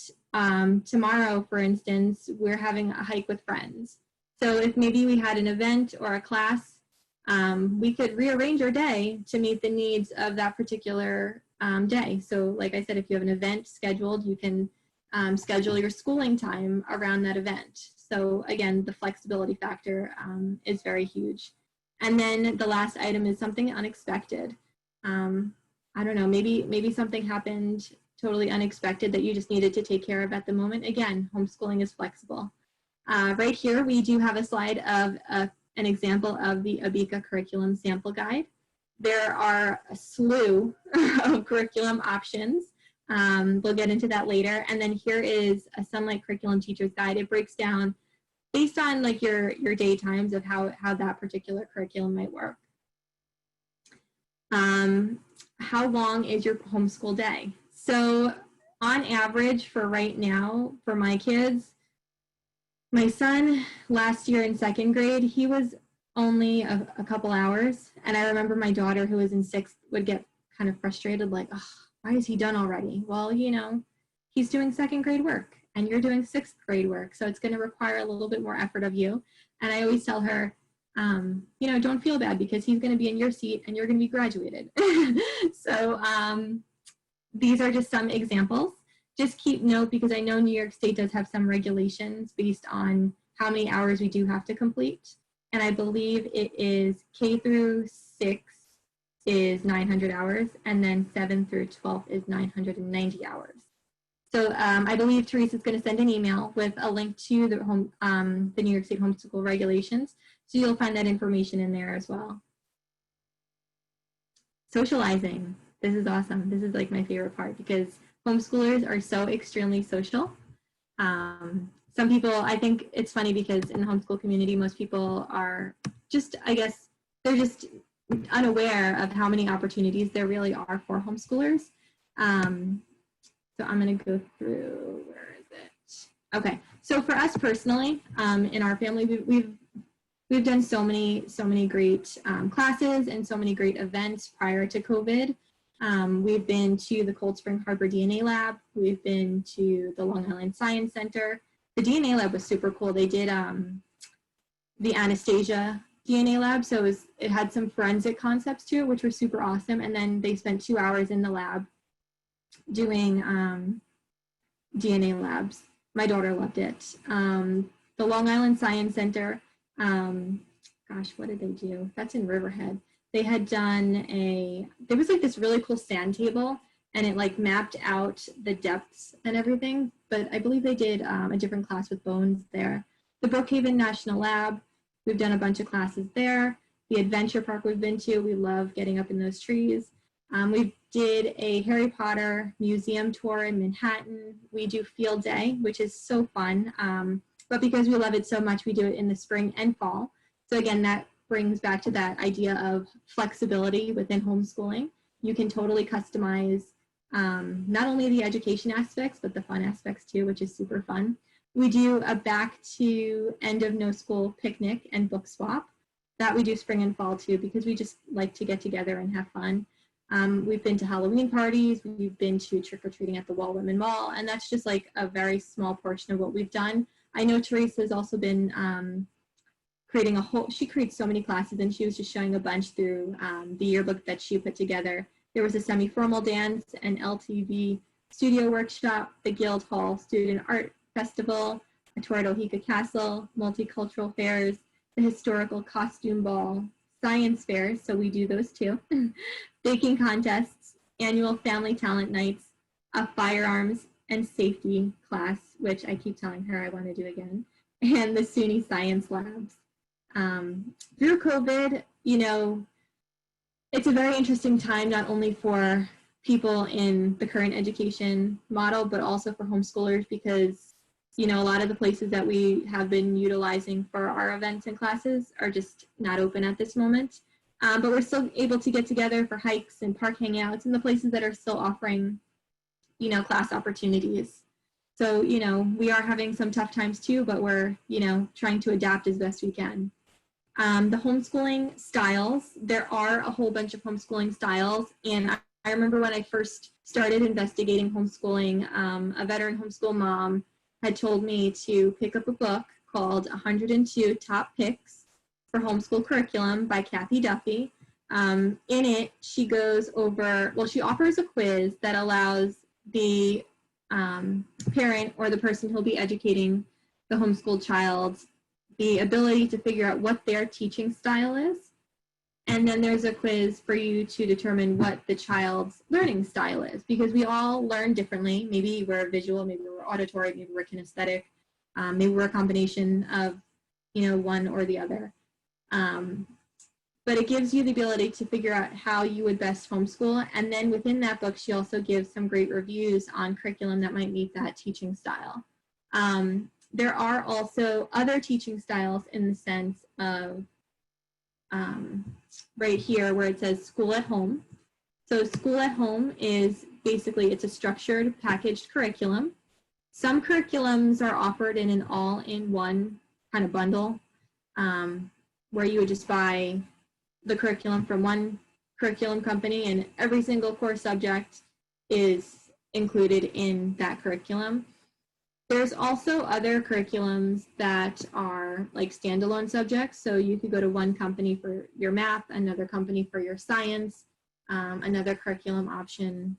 tomorrow, for instance, we're having a hike with friends. So if maybe we had an event or a class, we could rearrange our day to meet the needs of that particular day. So like I said, if you have an event scheduled, you can schedule your schooling time around that event. So again, the flexibility factor is very huge. And then the last item is something unexpected. I don't know, maybe something happened totally unexpected that you just needed to take care of at the moment. Again, homeschooling is flexible. Right here, we do have a slide of an example of the Abeka curriculum sample guide. There are a slew of curriculum options. We'll get into that later. And then here is a Sunlight Curriculum Teacher's Guide. It breaks down based on like your day times of how that particular curriculum might work. How long is your homeschool day? So on average for right now, for my kids, my son last year in second grade, he was only a couple hours. And I remember my daughter who was in sixth would get kind of frustrated, like, oh, why is he done already? Well, you know, he's doing second grade work and you're doing sixth grade work. So it's going to require a little bit more effort of you. And I always tell her, you know, don't feel bad because he's going to be in your seat and you're going to be graduated. So these are just some examples. Just keep note because I know New York State does have some regulations based on how many hours we do have to complete. And I believe it is K through 6 is 900 hours and then 7 through 12 is 990 hours. So I believe Teresa is going to send an email with a link to the New York State homeschool regulations. So you'll find that information in there as well. Socializing. This is awesome. This is like my favorite part because homeschoolers are so extremely social. Some people, I think it's funny because in the homeschool community, most people are just, I guess, they're just unaware of how many opportunities there really are for homeschoolers. So I'm going to go through, where is it? Okay, so for us personally, in our family, we've done so many great classes and so many great events prior to COVID. We've been to the Cold Spring Harbor DNA Lab. We've been to the Long Island Science Center. The DNA Lab was super cool. They did the Anastasia DNA Lab, so it had some forensic concepts to it, which were super awesome. And then they spent 2 hours in the lab doing DNA labs. My daughter loved it. The Long Island Science Center, gosh, what did they do? That's in Riverhead. They had done there was like this really cool sand table and it like mapped out the depths and everything. But I believe they did a different class with bones there. The Brookhaven National Lab, we've done a bunch of classes there. The adventure park we've been to, we love getting up in those trees. We did a Harry Potter museum tour in Manhattan. We do field day, which is so fun. But because we love it so much, we do it in the spring and fall. So again, that brings back to that idea of flexibility within homeschooling. You can totally customize not only the education aspects, but the fun aspects too, which is super fun. We do a back to end of no school picnic and book swap. That we do spring and fall too, because we just like to get together and have fun. We've been to Halloween parties, we've been to trick-or-treating at the Wall Women Mall, and that's just like a very small portion of what we've done. I know Teresa's also been creating she creates so many classes, and she was just showing a bunch through the yearbook that she put together. There was a semi-formal dance, an LTV studio workshop, the Guildhall Student Art Festival, a tour at Oheka Castle, multicultural fairs, the historical costume ball, science fairs, so we do those too, baking contests, annual family talent nights, a firearms and safety class, which I keep telling her I want to do again, and the SUNY science labs. Through COVID, you know, it's a very interesting time, not only for people in the current education model, but also for homeschoolers, because, you know, a lot of the places that we have been utilizing for our events and classes are just not open at this moment. But we're still able to get together for hikes and park hangouts and the places that are still offering, you know, class opportunities. So, you know, we are having some tough times too, but we're, you know, trying to adapt as best we can. The homeschooling styles, there are a whole bunch of homeschooling styles. And I remember when I first started investigating homeschooling, a veteran homeschool mom had told me to pick up a book called 102 Top Picks for Homeschool Curriculum by Kathy Duffy. In it, she goes over, well, she offers a quiz that allows the parent or the person who'll be educating the homeschooled child the ability to figure out what their teaching style is. And then there's a quiz for you to determine what the child's learning style is, because we all learn differently. Maybe we're visual, maybe we're auditory, maybe we're kinesthetic, maybe we're a combination of, you know, one or the other. But it gives you the ability to figure out how you would best homeschool. And then within that book, she also gives some great reviews on curriculum that might meet that teaching style. There are also other teaching styles in the sense of right here where it says school at home. So school at home is basically, it's a structured packaged curriculum. Some curriculums are offered in an all-in-one kind of bundle where you would just buy the curriculum from one curriculum company and every single core subject is included in that curriculum. There's also other curriculums that are like standalone subjects. So you could go to one company for your math, another company for your science, another curriculum option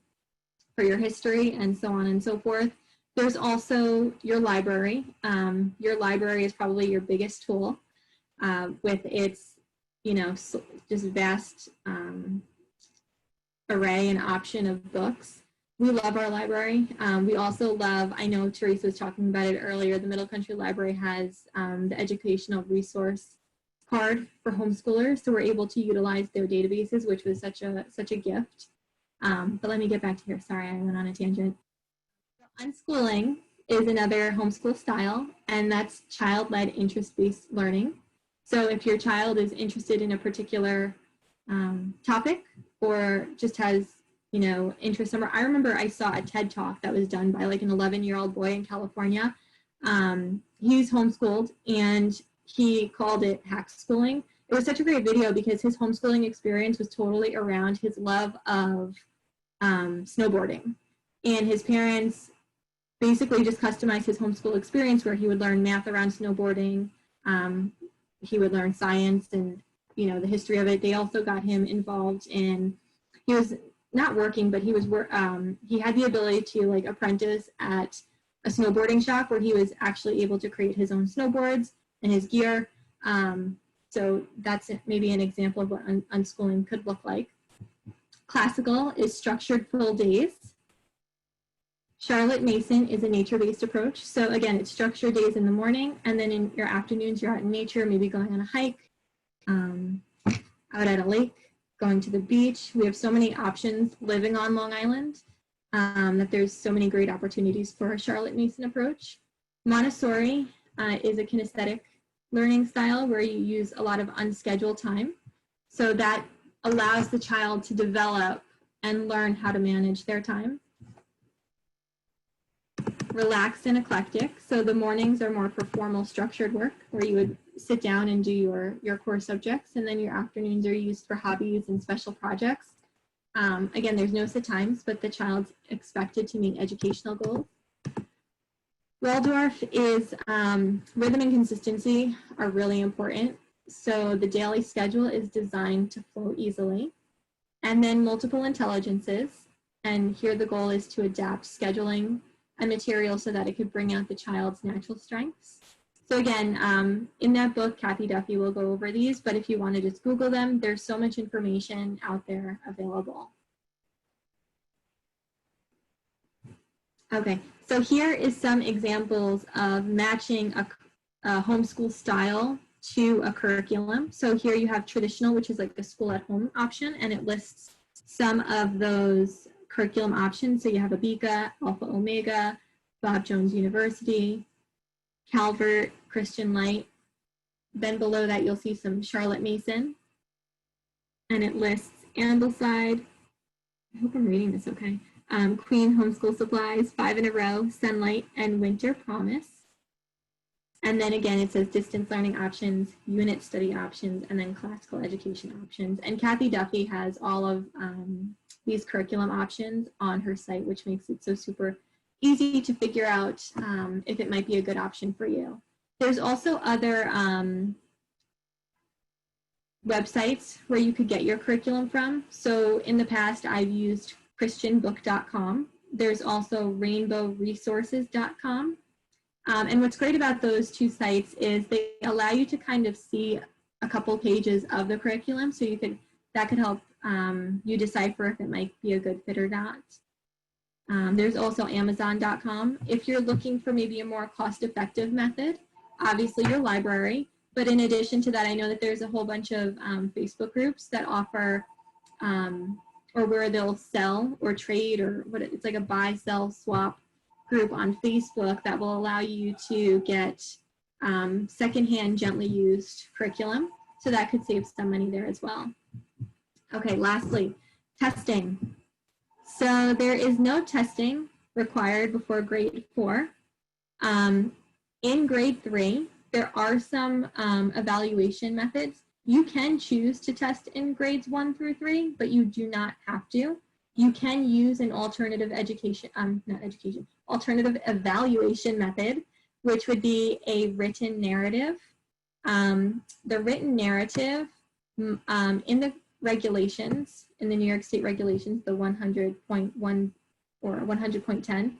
for your history, and so on and so forth. There's also your library. Your library is probably your biggest tool with its, you know, just vast array and option of books. We love our library. We also love, I know Teresa was talking about it earlier, the Middle Country Library has the educational resource card for homeschoolers, so we're able to utilize their databases, which was such a gift. But let me get back to here. Sorry, I went on a tangent. So unschooling is another homeschool style, and that's child-led interest-based learning. So if your child is interested in a particular topic or just has, you know, interest somewhere. I remember I saw a TED Talk that was done by like an 11-year-old boy in California. He's homeschooled and he called it hack schooling. It was such a great video because his homeschooling experience was totally around his love of snowboarding. And his parents basically just customized his homeschool experience where he would learn math around snowboarding. He would learn science and, you know, the history of it. They also got him involved in, he was not working, but he was he had the ability to like apprentice at a snowboarding shop where he was actually able to create his own snowboards and his gear. So that's maybe an example of what unschooling could look like. Classical is structured full days. Charlotte Mason is a nature-based approach. So again, it's structured days in the morning, and then in your afternoons, you're out in nature, maybe going on a hike, out at a lake, going to the beach. We have so many options living on Long Island that there's so many great opportunities for a Charlotte Mason approach. Montessori is a kinesthetic learning style where you use a lot of unscheduled time. So that allows the child to develop and learn how to manage their time. Relaxed and eclectic. So the mornings are more for formal structured work where you would sit down and do your core subjects, and then your afternoons are used for hobbies and special projects. Again, there's no set times, but the child's expected to meet educational goals. Waldorf is rhythm and consistency are really important. So the daily schedule is designed to flow easily. And then multiple intelligences. And here the goal is to adapt scheduling and material so that it could bring out the child's natural strengths. So again, in that book, Kathy Duffy will go over these, but if you want to just Google them, there's so much information out there available. Okay, so here is some examples of matching a homeschool style to a curriculum. So here you have traditional, which is like the school at home option, and it lists some of those curriculum options. So you have Abeka, Alpha Omega, Bob Jones University, Calvert, Christian Light. Then below that, you'll see some Charlotte Mason. And it lists Ambleside. I hope I'm reading this okay. Queen Homeschool Supplies, 5 in a Row, Sunlight, and Winter Promise. And then again, it says distance learning options, unit study options, and then classical education options. And Kathy Duffy has all of these curriculum options on her site, which makes it so super easy to figure out if it might be a good option for you. There's also other websites where you could get your curriculum from. So in the past, I've used christianbook.com. There's also rainbowresources.com. And what's great about those two sites is they allow you to kind of see a couple pages of the curriculum, so that could help you decipher if it might be a good fit or not. There's also amazon.com. If you're looking for maybe a more cost-effective method, obviously your library, but in addition to that, I know that there's a whole bunch of Facebook groups that offer or where they'll sell or trade, or it's like a buy, sell, swap group on Facebook that will allow you to get secondhand, gently used curriculum. So that could save some money there as well. Okay, lastly, testing. So there is no testing required before grade 4. In grade 3, there are some evaluation methods. You can choose to test in grades 1 through 3, but you do not have to. You can use an alternative alternative evaluation method, which would be a written narrative. The written narrative in the regulations, in the New York State regulations, the 100.1 or 100.10,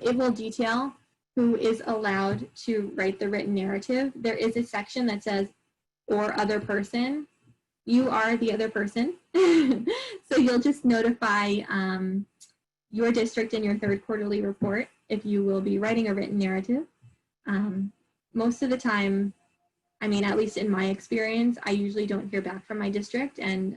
it will detail who is allowed to write the written narrative. There is a section that says, or other person. You are the other person. So you'll just notify your district in your third quarterly report if you will be writing a written narrative. Most of the time, I mean, at least in my experience, I usually don't hear back from my district, and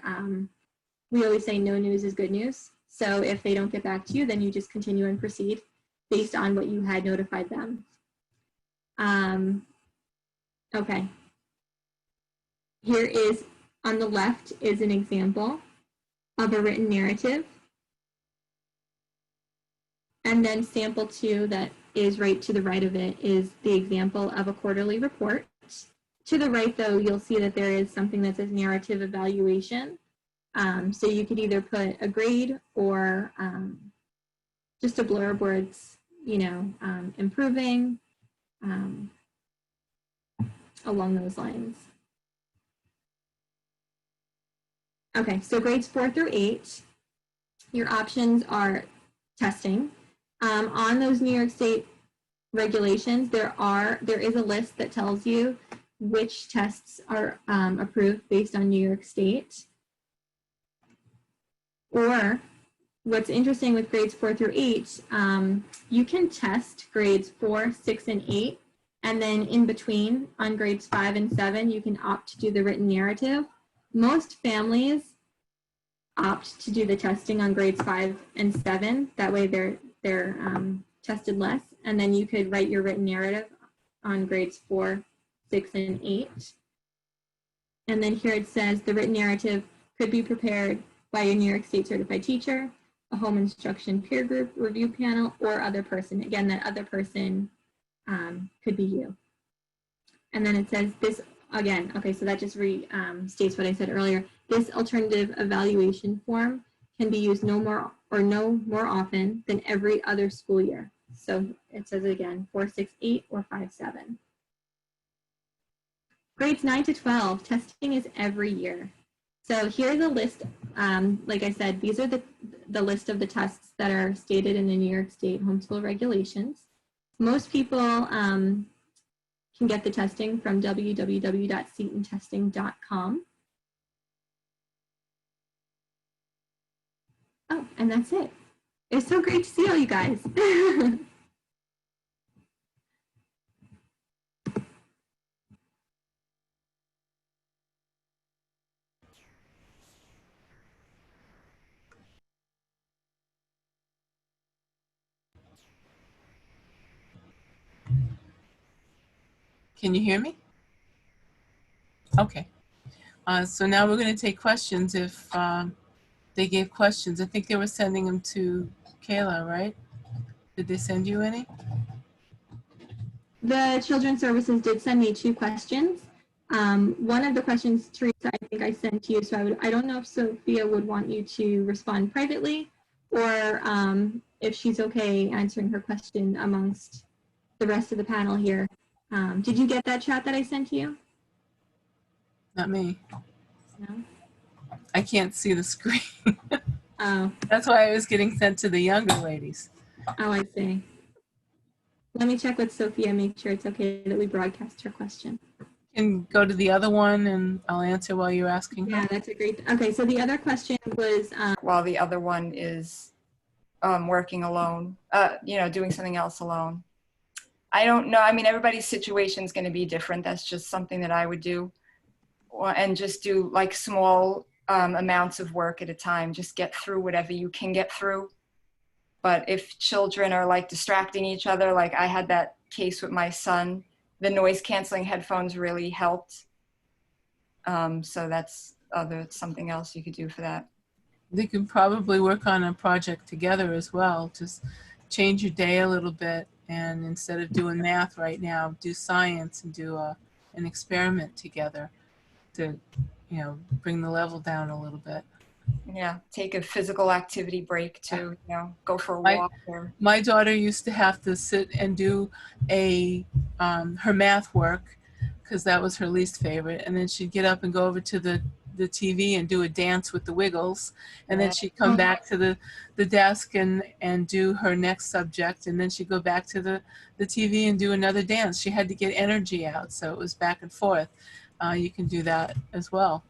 we always say no news is good news. So if they don't get back to you, then you just continue and proceed based on what you had notified them. Okay. Here is, on the left is an example of a written narrative. And then sample 2 that is right to the right of it is the example of a quarterly report. To the right, though, you'll see that there is something that says narrative evaluation. So you could either put a grade or just a blurb where it's, improving, along those lines. Okay, so grades 4 through 8, your options are testing. On those New York State regulations, there is a list that tells you which tests are approved based on New York State. Or what's interesting with grades 4 through 8, you can test grades 4, 6, and 8, and then in between on grades 5 and 7, you can opt to do the written narrative. Most families opt to do the testing on grades 5 and 7. That way they're tested less, and then you could write your written narrative on grades 4, 6, and 8. And then here it says the written narrative could be prepared by a New York State certified teacher, a home instruction peer group review panel, or other person. Again, that other person could be you. And then it says this again. Okay, so that just states what I said earlier. This alternative evaluation form can be used no more often than every other school year. So it says it again, 4, 6, 8, or 5, 7. Grades 9 to 12, testing is every year. So here's a list, like I said, these are the list of the tests that are stated in the New York State homeschool regulations. Most people can get the testing from www.setantesting.com. Oh, and that's it. It's so great to see all you guys. Can you hear me? Okay. So now we're going to take questions if they gave questions. I think they were sending them to Kayla, right? Did they send you any? The Children's Services did send me 2 questions. One of the questions, Teresa, I think I sent to you, so I don't know if Sophia would want you to respond privately or if she's okay answering her question amongst the rest of the panel here. Did you get that chat that I sent to you? Not me. No? I can't see the screen. Oh, That's why I was getting sent to the younger ladies. oh, I see. Let me check with Sophia, make sure it's okay that we broadcast her question. And go to the other one and I'll answer while you're asking her. Yeah, that's a great, okay, so the other question was, While the other one is working alone, doing something else alone. I don't know. I mean, everybody's situation is going to be different. That's just something that I would do. And just do like small amounts of work at a time. Just get through whatever you can get through. But if children are like distracting each other, like I had that case with my son, the noise canceling headphones really helped. So that's something else you could do for that. They could probably work on a project together as well. Just change your day a little bit, and instead of doing math right now, do science and do an experiment together to, bring the level down a little bit. Yeah, take a physical activity break to, go for a I- walk. Or My daughter used to have to sit and do her math work because that was her least favorite, and then she'd get up and go over to the TV and do a dance with the Wiggles, and then she'd come back to the desk and do her next subject, and then she'd go back to the TV and do another dance. She had to get energy out, so it was back and forth. You can do that as well.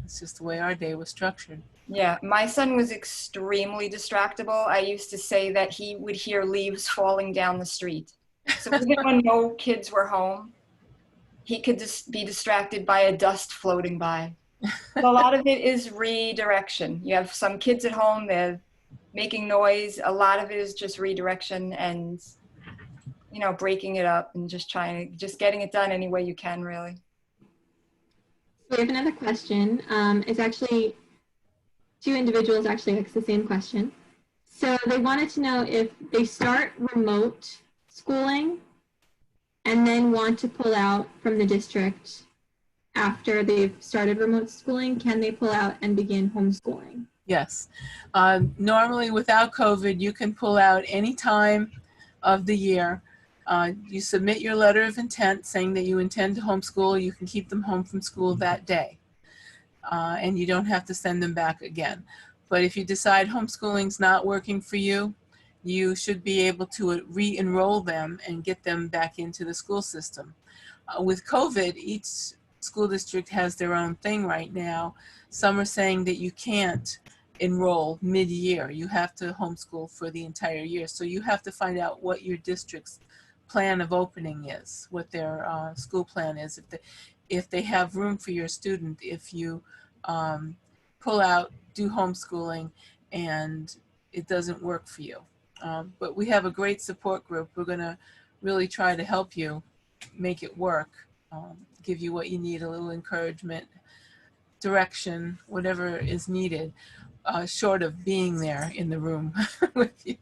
It's just the way our day was structured. Yeah, my son was extremely distractible. I used to say that he would hear leaves falling down the street. So even when no kids were home, he could just be distracted by a dust floating by. But a lot of it is redirection. You have some kids at home, they're making noise. A lot of it is just redirection and, breaking it up and just getting it done any way you can, really. we have another question. It's actually 2 individuals actually asked the same question. So they wanted to know if they start remote schooling and then want to pull out from the district after they've started remote schooling, can they pull out and begin homeschooling? Yes. Normally, without COVID, you can pull out any time of the year. You submit your letter of intent saying that you intend to homeschool. You can keep them home from school that day. And you don't have to send them back again. But if you decide homeschooling's not working for you, you should be able to re-enroll them and get them back into the school system. With COVID, each school district has their own thing right now. Some are saying that you can't enroll mid-year. You have to homeschool for the entire year. So you have to find out what your district's plan of opening is, what their school plan is. If they have room for your student, if you pull out, do homeschooling, and it doesn't work for you. But we have a great support group. We're going to really try to help you make it work, give you what you need, a little encouragement, direction, whatever is needed, short of being there in the room with you.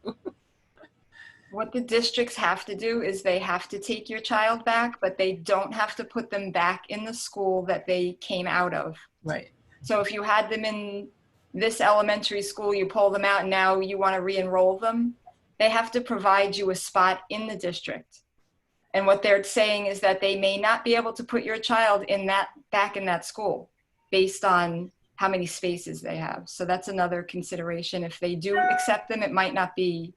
What the districts have to do is they have to take your child back, but they don't have to put them back in the school that they came out of. Right. So if you had them in this elementary school, you pull them out and now you want to re-enroll them, they have to provide you a spot in the district. And what they're saying is that they may not be able to put your child back in that school based on how many spaces they have. So that's another consideration. If they do accept them, it might not be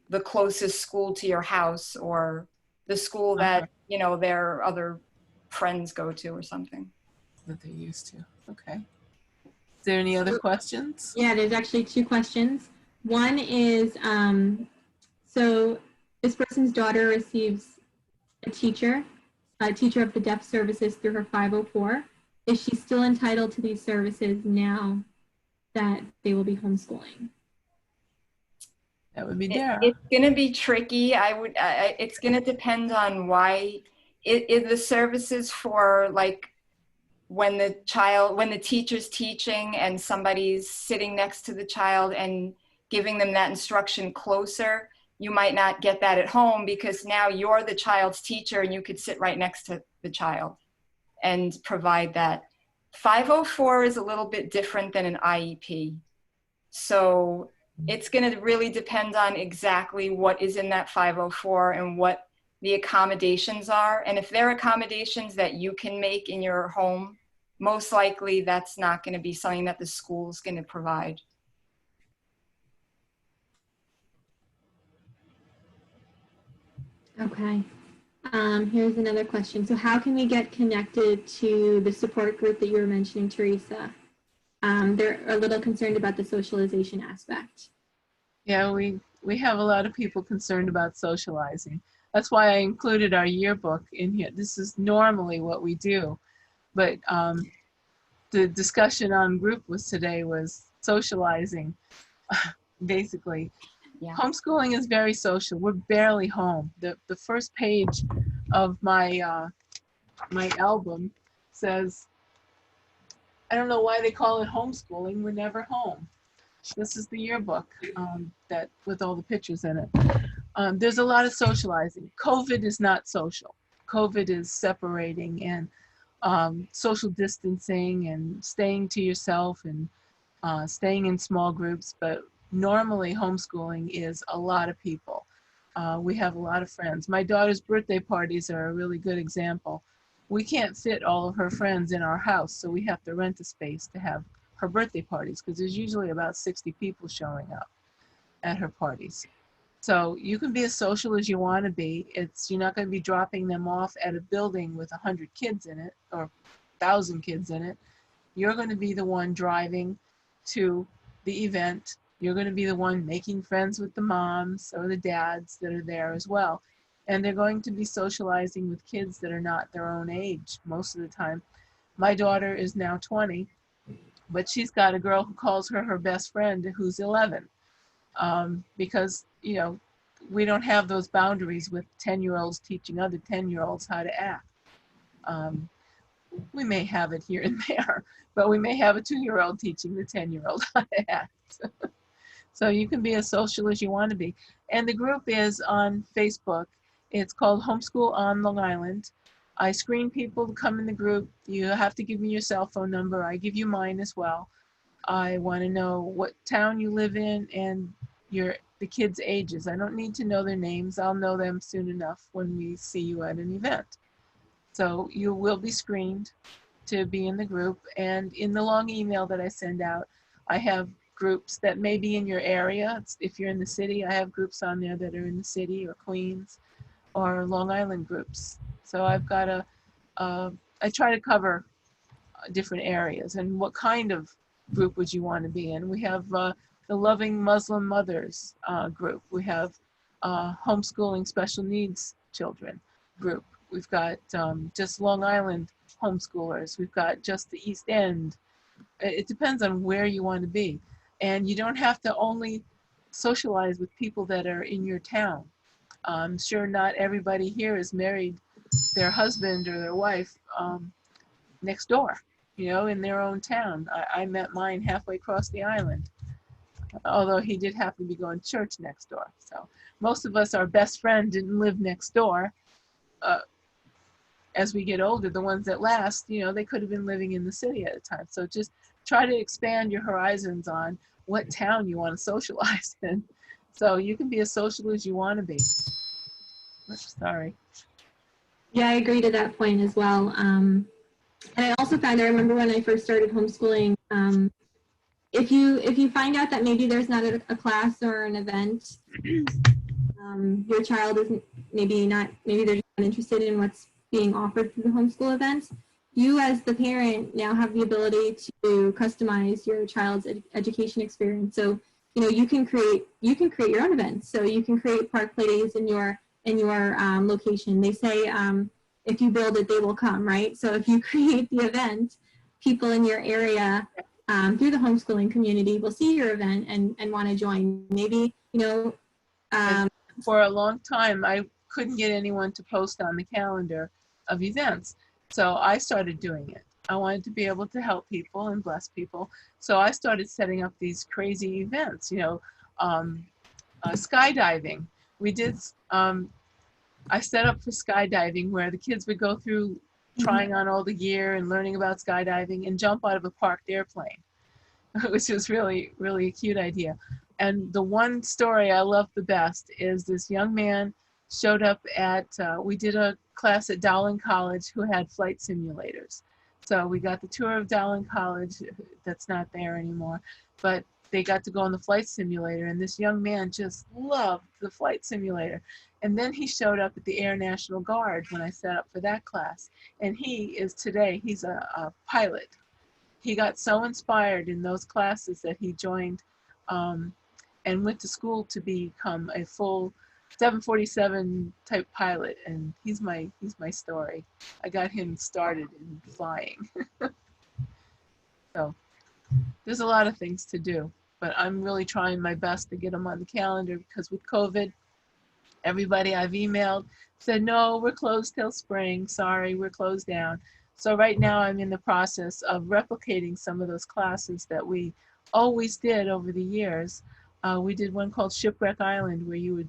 the closest school to your house or the school that, their other friends go to or something. That they're used to. Okay. Is there any other questions? Yeah, there's actually 2 questions. One is, so this person's daughter receives a teacher of the deaf services through her 504. Is she still entitled to these services now that they will be homeschooling? That would be Dara. It's going to be tricky. It's going to depend on why. The services for like when the teacher's teaching and somebody's sitting next to the child and giving them that instruction closer, you might not get that at home because now you're the child's teacher and you could sit right next to the child and provide that. 504 is a little bit different than an IEP. So it's going to really depend on exactly what is in that 504 and what the accommodations are. And if there are accommodations that you can make in your home, most likely that's not going to be something that the school's going to provide. Okay. Here's another question. So how can we get connected to the support group that you were mentioning, Teresa? They're a little concerned about the socialization aspect. Yeah, we have a lot of people concerned about socializing. That's why I included our yearbook in here. This is normally what we do, but the discussion on group today was socializing, basically. Yeah. Homeschooling is very social. We're barely home. The first page of my my album says, I don't know why they call it homeschooling. We're never home. This is the yearbook that with all the pictures in it. There's a lot of socializing. COVID is not social. COVID is separating and social distancing and staying to yourself and staying in small groups. But normally homeschooling is a lot of people. We have a lot of friends. My daughter's birthday parties are a really good example. We can't fit all of her friends in our house, so we have to rent a space to have her birthday parties because there's usually about 60 people showing up at her parties. So you can be as social as you want to be. You're not going to be dropping them off at a building with 100 kids in it or 1,000 kids in it. You're going to be the one driving to the event. You're going to be the one making friends with the moms or the dads that are there as well. And they're going to be socializing with kids that are not their own age most of the time. My daughter is now 20, but she's got a girl who calls her her best friend who's 11. Because, you know, we don't have those boundaries with 10-year-olds teaching other 10-year-olds how to act. We may have it here and there, but we may have a 2-year-old teaching the 10-year-old how to act. So you can be as social as you want to be. And the group is on Facebook. It's called Homeschool on Long Island. I screen people to come in the group. You have to give me your cell phone number. I give you mine as well. I want to know what town you live in and the kids' ages. I don't need to know their names. I'll know them soon enough when we see you at an event. So you will be screened to be in the group. And in the long email that I send out, I have groups that may be in your area. If you're in the city, I have groups on there that are in the city or Queens or Long Island groups. So I've got I try to cover different areas. And what kind of group would you want to be in? We have the Loving Muslim Mothers group. We have homeschooling special needs children group. We've got just Long Island homeschoolers. We've got just the East End. It depends on where you want to be. And you don't have to only socialize with people that are in your town. I'm sure not everybody here has married their husband or their wife next door, you know, in their own town. I met mine halfway across the island, although he did happen to be going to church next door. So most of us, our best friend didn't live next door. As we get older, the ones that last, you know, they could have been living in the city at a time. So just try to expand your horizons on what town you want to socialize in. So you can be as social as you want to be. Sorry. Yeah, I agree to that point as well. And I also found, I remember when I first started homeschooling, if you find out that maybe there's not a class or an event, your child isn't maybe they're just not interested in what's being offered through the homeschool events, you as the parent now have the ability to customize your child's education experience. So, you know, you can create your own events. So you can create park play days in your location. They say if you build it, they will come, right? So if you create the event, people in your area through the homeschooling community will see your event and want to join. Maybe, you know. For a long time, I couldn't get anyone to post on the calendar of events. So I started doing it. I wanted to be able to help people and bless people. So I started setting up these crazy events, you know, skydiving. We did, I set up for skydiving where the kids would go through trying on all the gear and learning about skydiving and jump out of a parked airplane, which was really, really a cute idea. And the one story I love the best is this young man showed up at, we did a class at Dowling College who had flight simulators. So we got the tour of Dowling College, that's not there anymore, but they got to go on the flight simulator, and this young man just loved the flight simulator. And then he showed up at the Air National Guard when I set up for that class. And he is today, he's a pilot. He got so inspired in those classes that he joined and went to school to become a full 747 type pilot. And he's my story. I got him started in flying. So there's a lot of things to do, but I'm really trying my best to get them on the calendar, because with COVID, everybody I've emailed said, no, we're closed till spring. Sorry, we're closed down. So right now I'm in the process of replicating some of those classes that we always did over the years. We did one called Shipwreck Island, where you would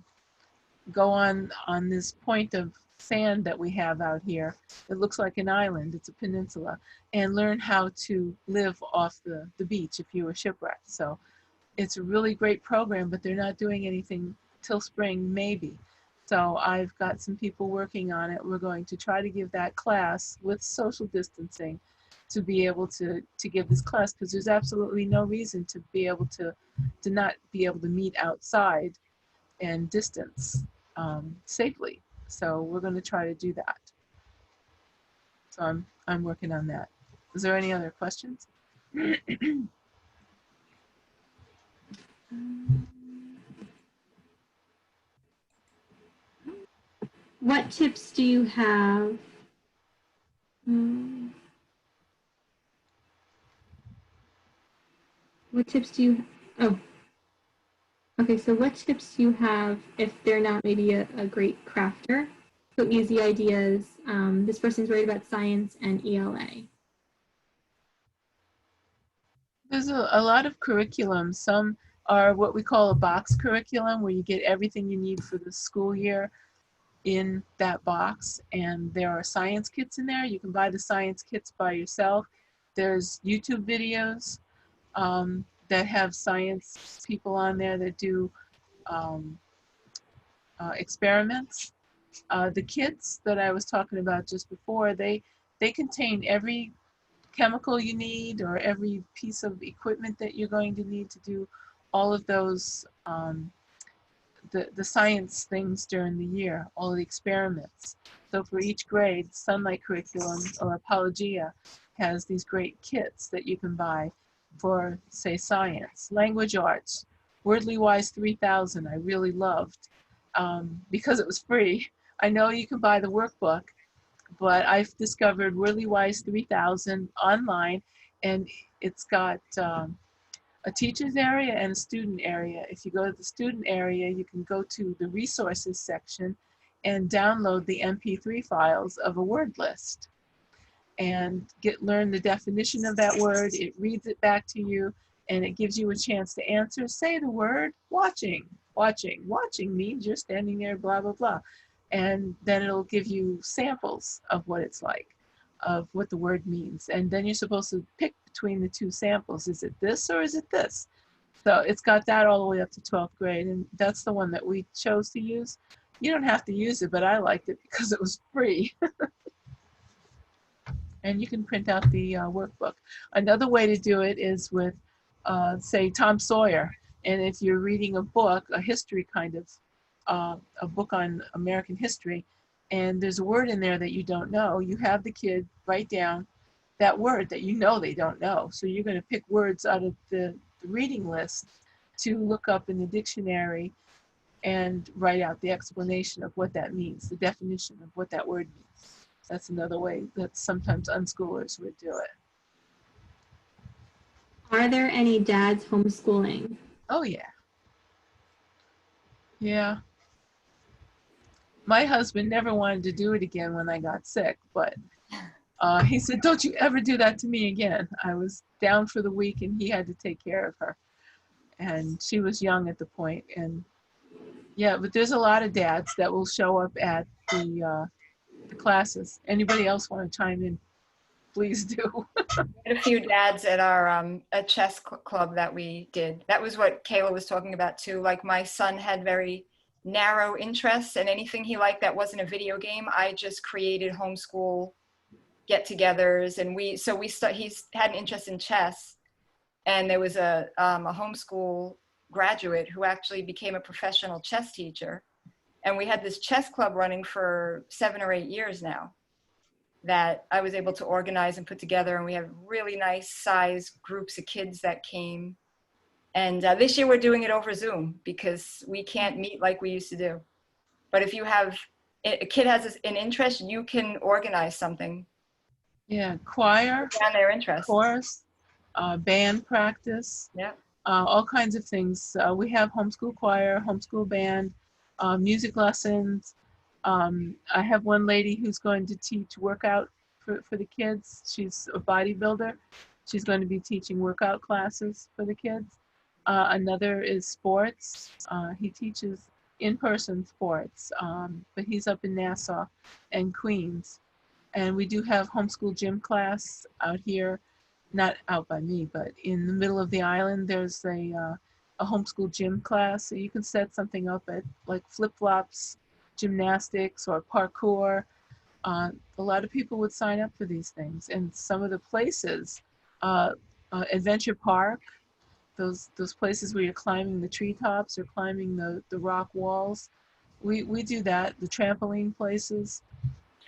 go on this point of sand that we have out here. It looks like an island, it's a peninsula, and learn how to live off the beach if you were shipwrecked. So it's a really great program, but they're not doing anything till spring, maybe. So I've got some people working on it. We're going to try to give that class with social distancing to be able to give this class, because there's absolutely no reason to be able to not be able to meet outside and distance safely. So we're going to try to do that. So I'm working on that. Is there any other questions? What tips do you have? What tips do you, oh, okay, so what tips do you have if they're not maybe a great crafter? So easy ideas. This person's worried about science and ELA. There's a lot of curriculum. Some are what we call a box curriculum, where you get everything you need for the school year in that box. And there are science kits in there. You can buy the science kits by yourself. There's YouTube videos that have science people on there that do experiments. The kits that I was talking about just before, they contain every chemical you need, or every piece of equipment that you're going to need to do all of those the science things during the year, all of the experiments. So for each grade, Sunlight Curriculum or Apologia has these great kits that you can buy for, say, science. Language Arts, Wordly Wise 3000, I really loved because it was free. I know you can buy the workbook, but I've discovered Wordly Wise 3000 online, and it's got a teacher's area and a student area. If you go to the student area, you can go to the resources section and download the MP3 files of a word list and learn the definition of that word. It reads it back to you, and it gives you a chance to answer. Say the word watching. Watching. Watching means you're standing there, blah, blah, blah. And then it'll give you samples of what it's like, of what the word means. And then you're supposed to pick between the two samples. Is it this or is it this? So it's got that all the way up to 12th grade. And that's the one that we chose to use. You don't have to use it, but I liked it because it was free. And you can print out the workbook. Another way to do it is with, say, Tom Sawyer. And if you're reading a book, a history kind of, a book on American history, and there's a word in there that you don't know, you have the kid write down that word that you know they don't know. So you're going to pick words out of the reading list to look up in the dictionary and write out the explanation of what that means, the definition of what that word means. That's another way that sometimes unschoolers would do it. Are there any dads homeschooling? Oh, yeah. Yeah. My husband never wanted to do it again when I got sick, but he said, don't you ever do that to me again. I was down for the week and he had to take care of her. and she was young at the point. And yeah, but there's a lot of dads that will show up at the classes. Anybody else want to chime in? Please do. We had a few dads at our a chess club that we did. That was what Kayla was talking about too. Like my son had very narrow interests, and anything he liked that wasn't a video game, I just created homeschool get-togethers, and he's had an interest in chess, and there was a homeschool graduate who actually became a professional chess teacher, and we had this chess club running for 7 or 8 years now that I was able to organize and put together, and we have really nice size groups of kids that came. And this year we're doing it over Zoom because we can't meet like we used to do. But if you have a kid has an interest, you can organize something. Yeah, choir, On their interest. chorus, band practice, Yeah. all kinds of things. We have homeschool choir, homeschool band, music lessons. I have one lady who's going to teach workout for the kids. She's a bodybuilder. She's going to be teaching workout classes for the kids. Another is sports. He teaches in-person sports, but he's up in Nassau and Queens. And we do have homeschool gym class out here, not out by me, but in the middle of the island. There's a homeschool gym class, so you can set something up at like flip-flops, gymnastics, or parkour. A lot of people would sign up for these things, and some of the places, Adventure Park, those places where you're climbing the treetops or climbing the rock walls, we do that. The trampoline places.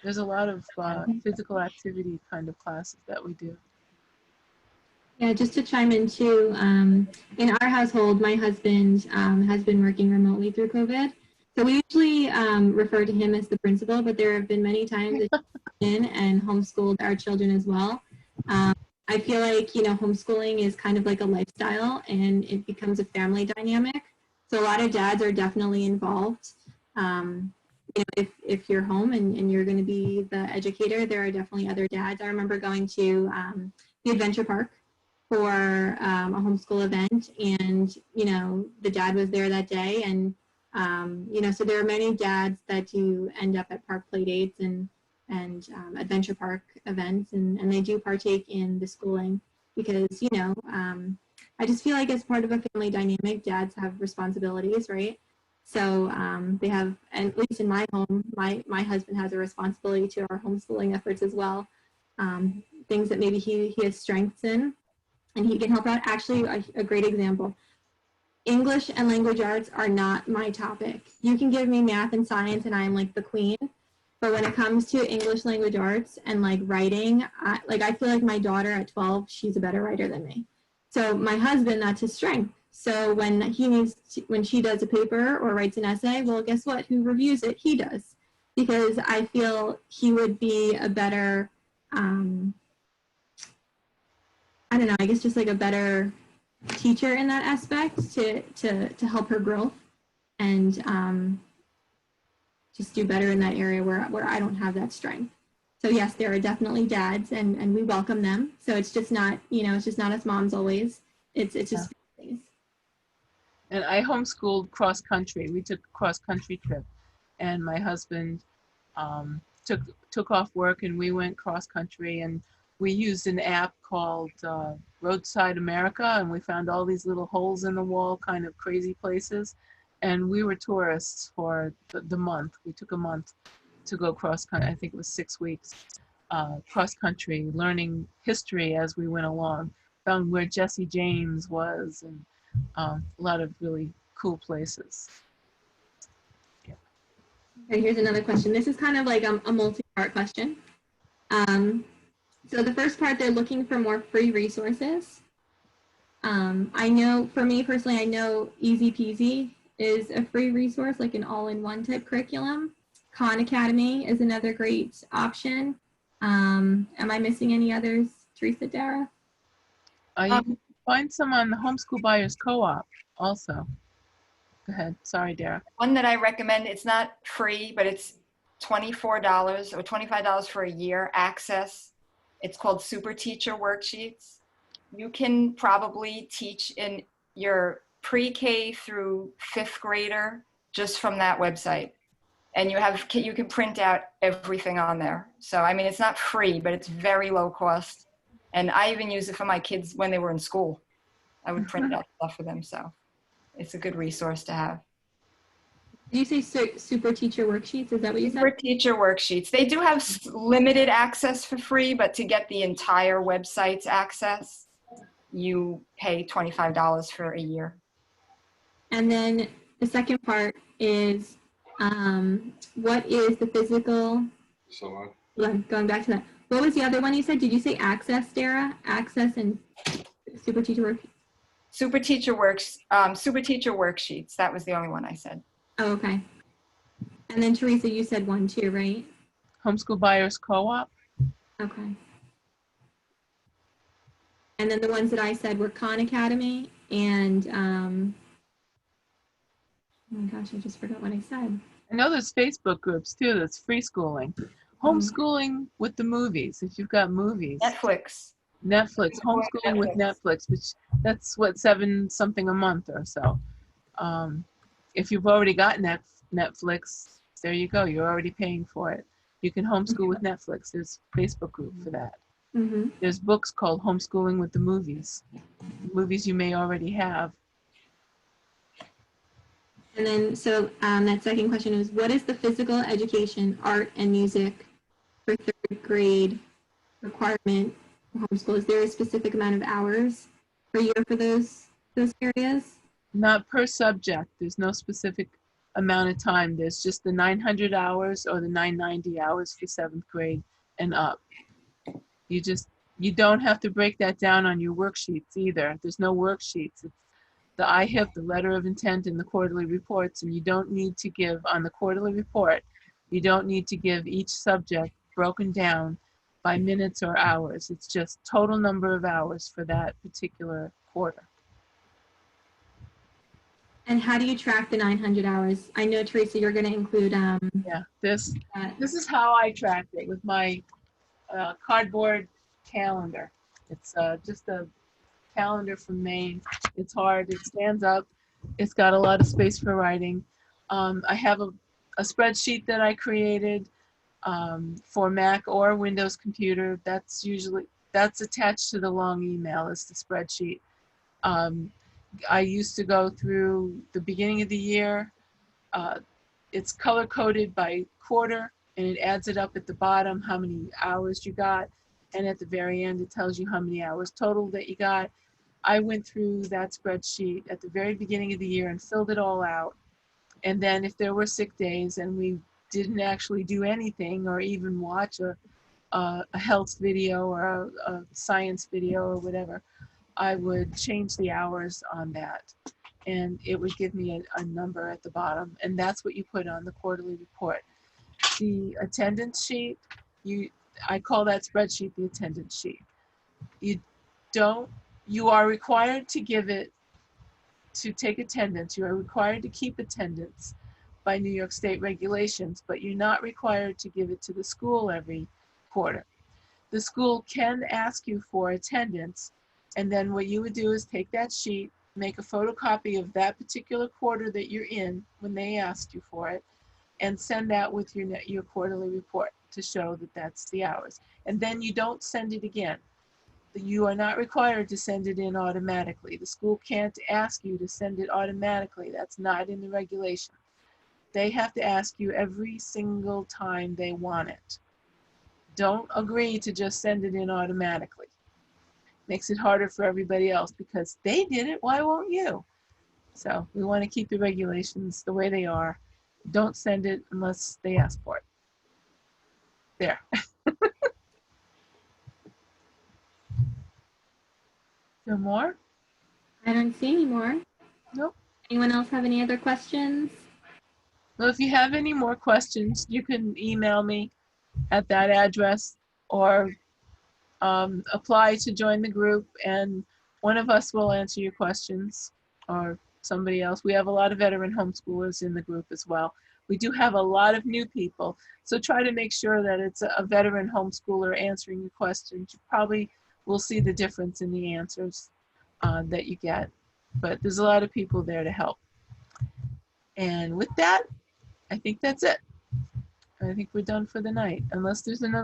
There's a lot of physical activity kind of classes that we do. Yeah, just to chime in too, in our household, my husband has been working remotely through COVID. So we usually refer to him as the principal, but there have been many times that he's in and homeschooled our children as well. I feel like, homeschooling is kind of like a lifestyle, and it becomes a family dynamic. So a lot of dads are definitely involved. If you're home and you're going to be the educator, there are definitely other dads. I remember going to the Adventure Park for a homeschool event, and the dad was there that day, and so there are many dads that do end up at park play dates and Adventure Park events, and they do partake in the schooling because I just feel like as part of a family dynamic, dads have responsibilities, right? So they have, at least in my home, my husband has a responsibility to our homeschooling efforts as well. Things that maybe he has strengths in, and he can help out. Actually, a great example. English and language arts are not my topic. You can give me math and science and I'm like the queen. But when it comes to English language arts and like writing, I feel like my daughter at 12, she's a better writer than me. So my husband, that's his strength. So when she does a paper or writes an essay, well, guess what? Who reviews it? He does. Because I feel he would be a better, I guess just like a better teacher in that aspect to help her growth and just do better in that area where I don't have that strength. So yes, there are definitely dads and we welcome them. So it's just not, it's just not us moms always. It's just families. And I homeschooled cross country. We took a cross country trip, and my husband took off work, and we went cross country, and we used an app called Roadside America, and we found all these little holes in the wall, kind of crazy places. And we were tourists for the month. We took a month to go cross country. I think it was 6 weeks cross country, learning history as we went along. Found where Jesse James was, and a lot of really cool places. Yeah. Okay, here's another question. This is kind of like a multi-part question. So the first part, they're looking for more free resources. I know, for me personally, I know Easy Peasy is a free resource, like an all-in-one type curriculum. Khan Academy is another great option. Am I missing any others, Teresa, Dara? You can find some on the Homeschool Buyers Co-op also. Go ahead. Sorry, Dara. One that I recommend, it's not free, but it's $24 or $25 for a year access. It's called Super Teacher Worksheets. You can probably teach in your pre-K through 5th grader just from that website. And you can print out everything on there. So, I mean, it's not free, but it's very low cost. And I even use it for my kids when they were in school. I would print out stuff for them. So it's a good resource to have. Did you say Super Teacher Worksheets? Is that what you said? For teacher worksheets. They do have limited access for free, but to get the entire website's access, you pay $25 for a year. And then the second part is, what is the physical, going back to that. What was the other one you said? Did you say Access, Dara? Access and Super Teacher Worksheets? Super Teacher Worksheets. That was the only one I said. Oh, okay. And then Teresa, you said one too, right? Homeschool Buyers Co-op. Okay. And then the ones that I said were Khan Academy and, oh my gosh, I just forgot what I said. I know there's Facebook groups too that's free schooling. Homeschooling with the movies, if you've got movies. Netflix. Homeschooling with Netflix, which that's what, $7 something a month or so. If you've already got Netflix, there you go. You're already paying for it. You can homeschool with Netflix. There's a Facebook group for that. Mm-hmm. There's books called Homeschooling with the Movies. Movies you may already have. And then, so that second question is, what is the physical education, art, and music for 3rd grade requirement for homeschool? Is there a specific amount of hours per year for those areas? Not per subject. There's no specific amount of time. There's just the 900 hours or the 990 hours for 7th grade and up. You don't have to break that down on your worksheets either. There's no worksheets. It's the IHIP, the letter of intent, and the quarterly reports, and you don't need to give on the quarterly report, you don't need to give each subject broken down by minutes or hours. It's just total number of hours for that particular quarter. And how do you track the 900 hours? I know, Teresa, you're going to include. Yeah, this is how I tracked it with my cardboard calendar. It's just a calendar from Maine. It's hard. It stands up. It's got a lot of space for writing. I have a spreadsheet that I created for Mac or Windows computer. That's attached to the long email is the spreadsheet. I used to go through the beginning of the year. It's color coded by quarter, and it adds it up at the bottom how many hours you got, and at the very end it tells you how many hours total that you got. I went through that spreadsheet at the very beginning of the year and filled it all out. And then if there were sick days and we didn't actually do anything or even watch a health video or a science video or whatever, I would change the hours on that. And it would give me a number at the bottom. And that's what you put on the quarterly report. The attendance sheet, I call that spreadsheet the attendance sheet. You are required to take attendance. You are required to keep attendance by New York State regulations, but you're not required to give it to the school every quarter. The school can ask you for attendance, and then what you would do is take that sheet, make a photocopy of that particular quarter that you're in when they asked you for it, and send that with your quarterly report to show that that's the hours. And then you don't send it again. You are not required to send it in automatically. The school can't ask you to send it automatically. That's not in the regulation. They have to ask you every single time they want it. Don't agree to just send it in automatically. Makes it harder for everybody else because they did it, why won't you? So we want to keep the regulations the way they are. Don't send it unless they ask for it. There. No more? I don't see any more. Nope. Anyone else have any other questions? Well, if you have any more questions, you can email me at that address or apply to join the group, and one of us will answer your questions, or somebody else. We have a lot of veteran homeschoolers in the group as well. We do have a lot of new people, so try to make sure that it's a veteran homeschooler answering your questions. You probably will see the difference in the answers that you get. but there's a lot of people there to help. And with that, I think that's it. I think we're done for the night, unless there's another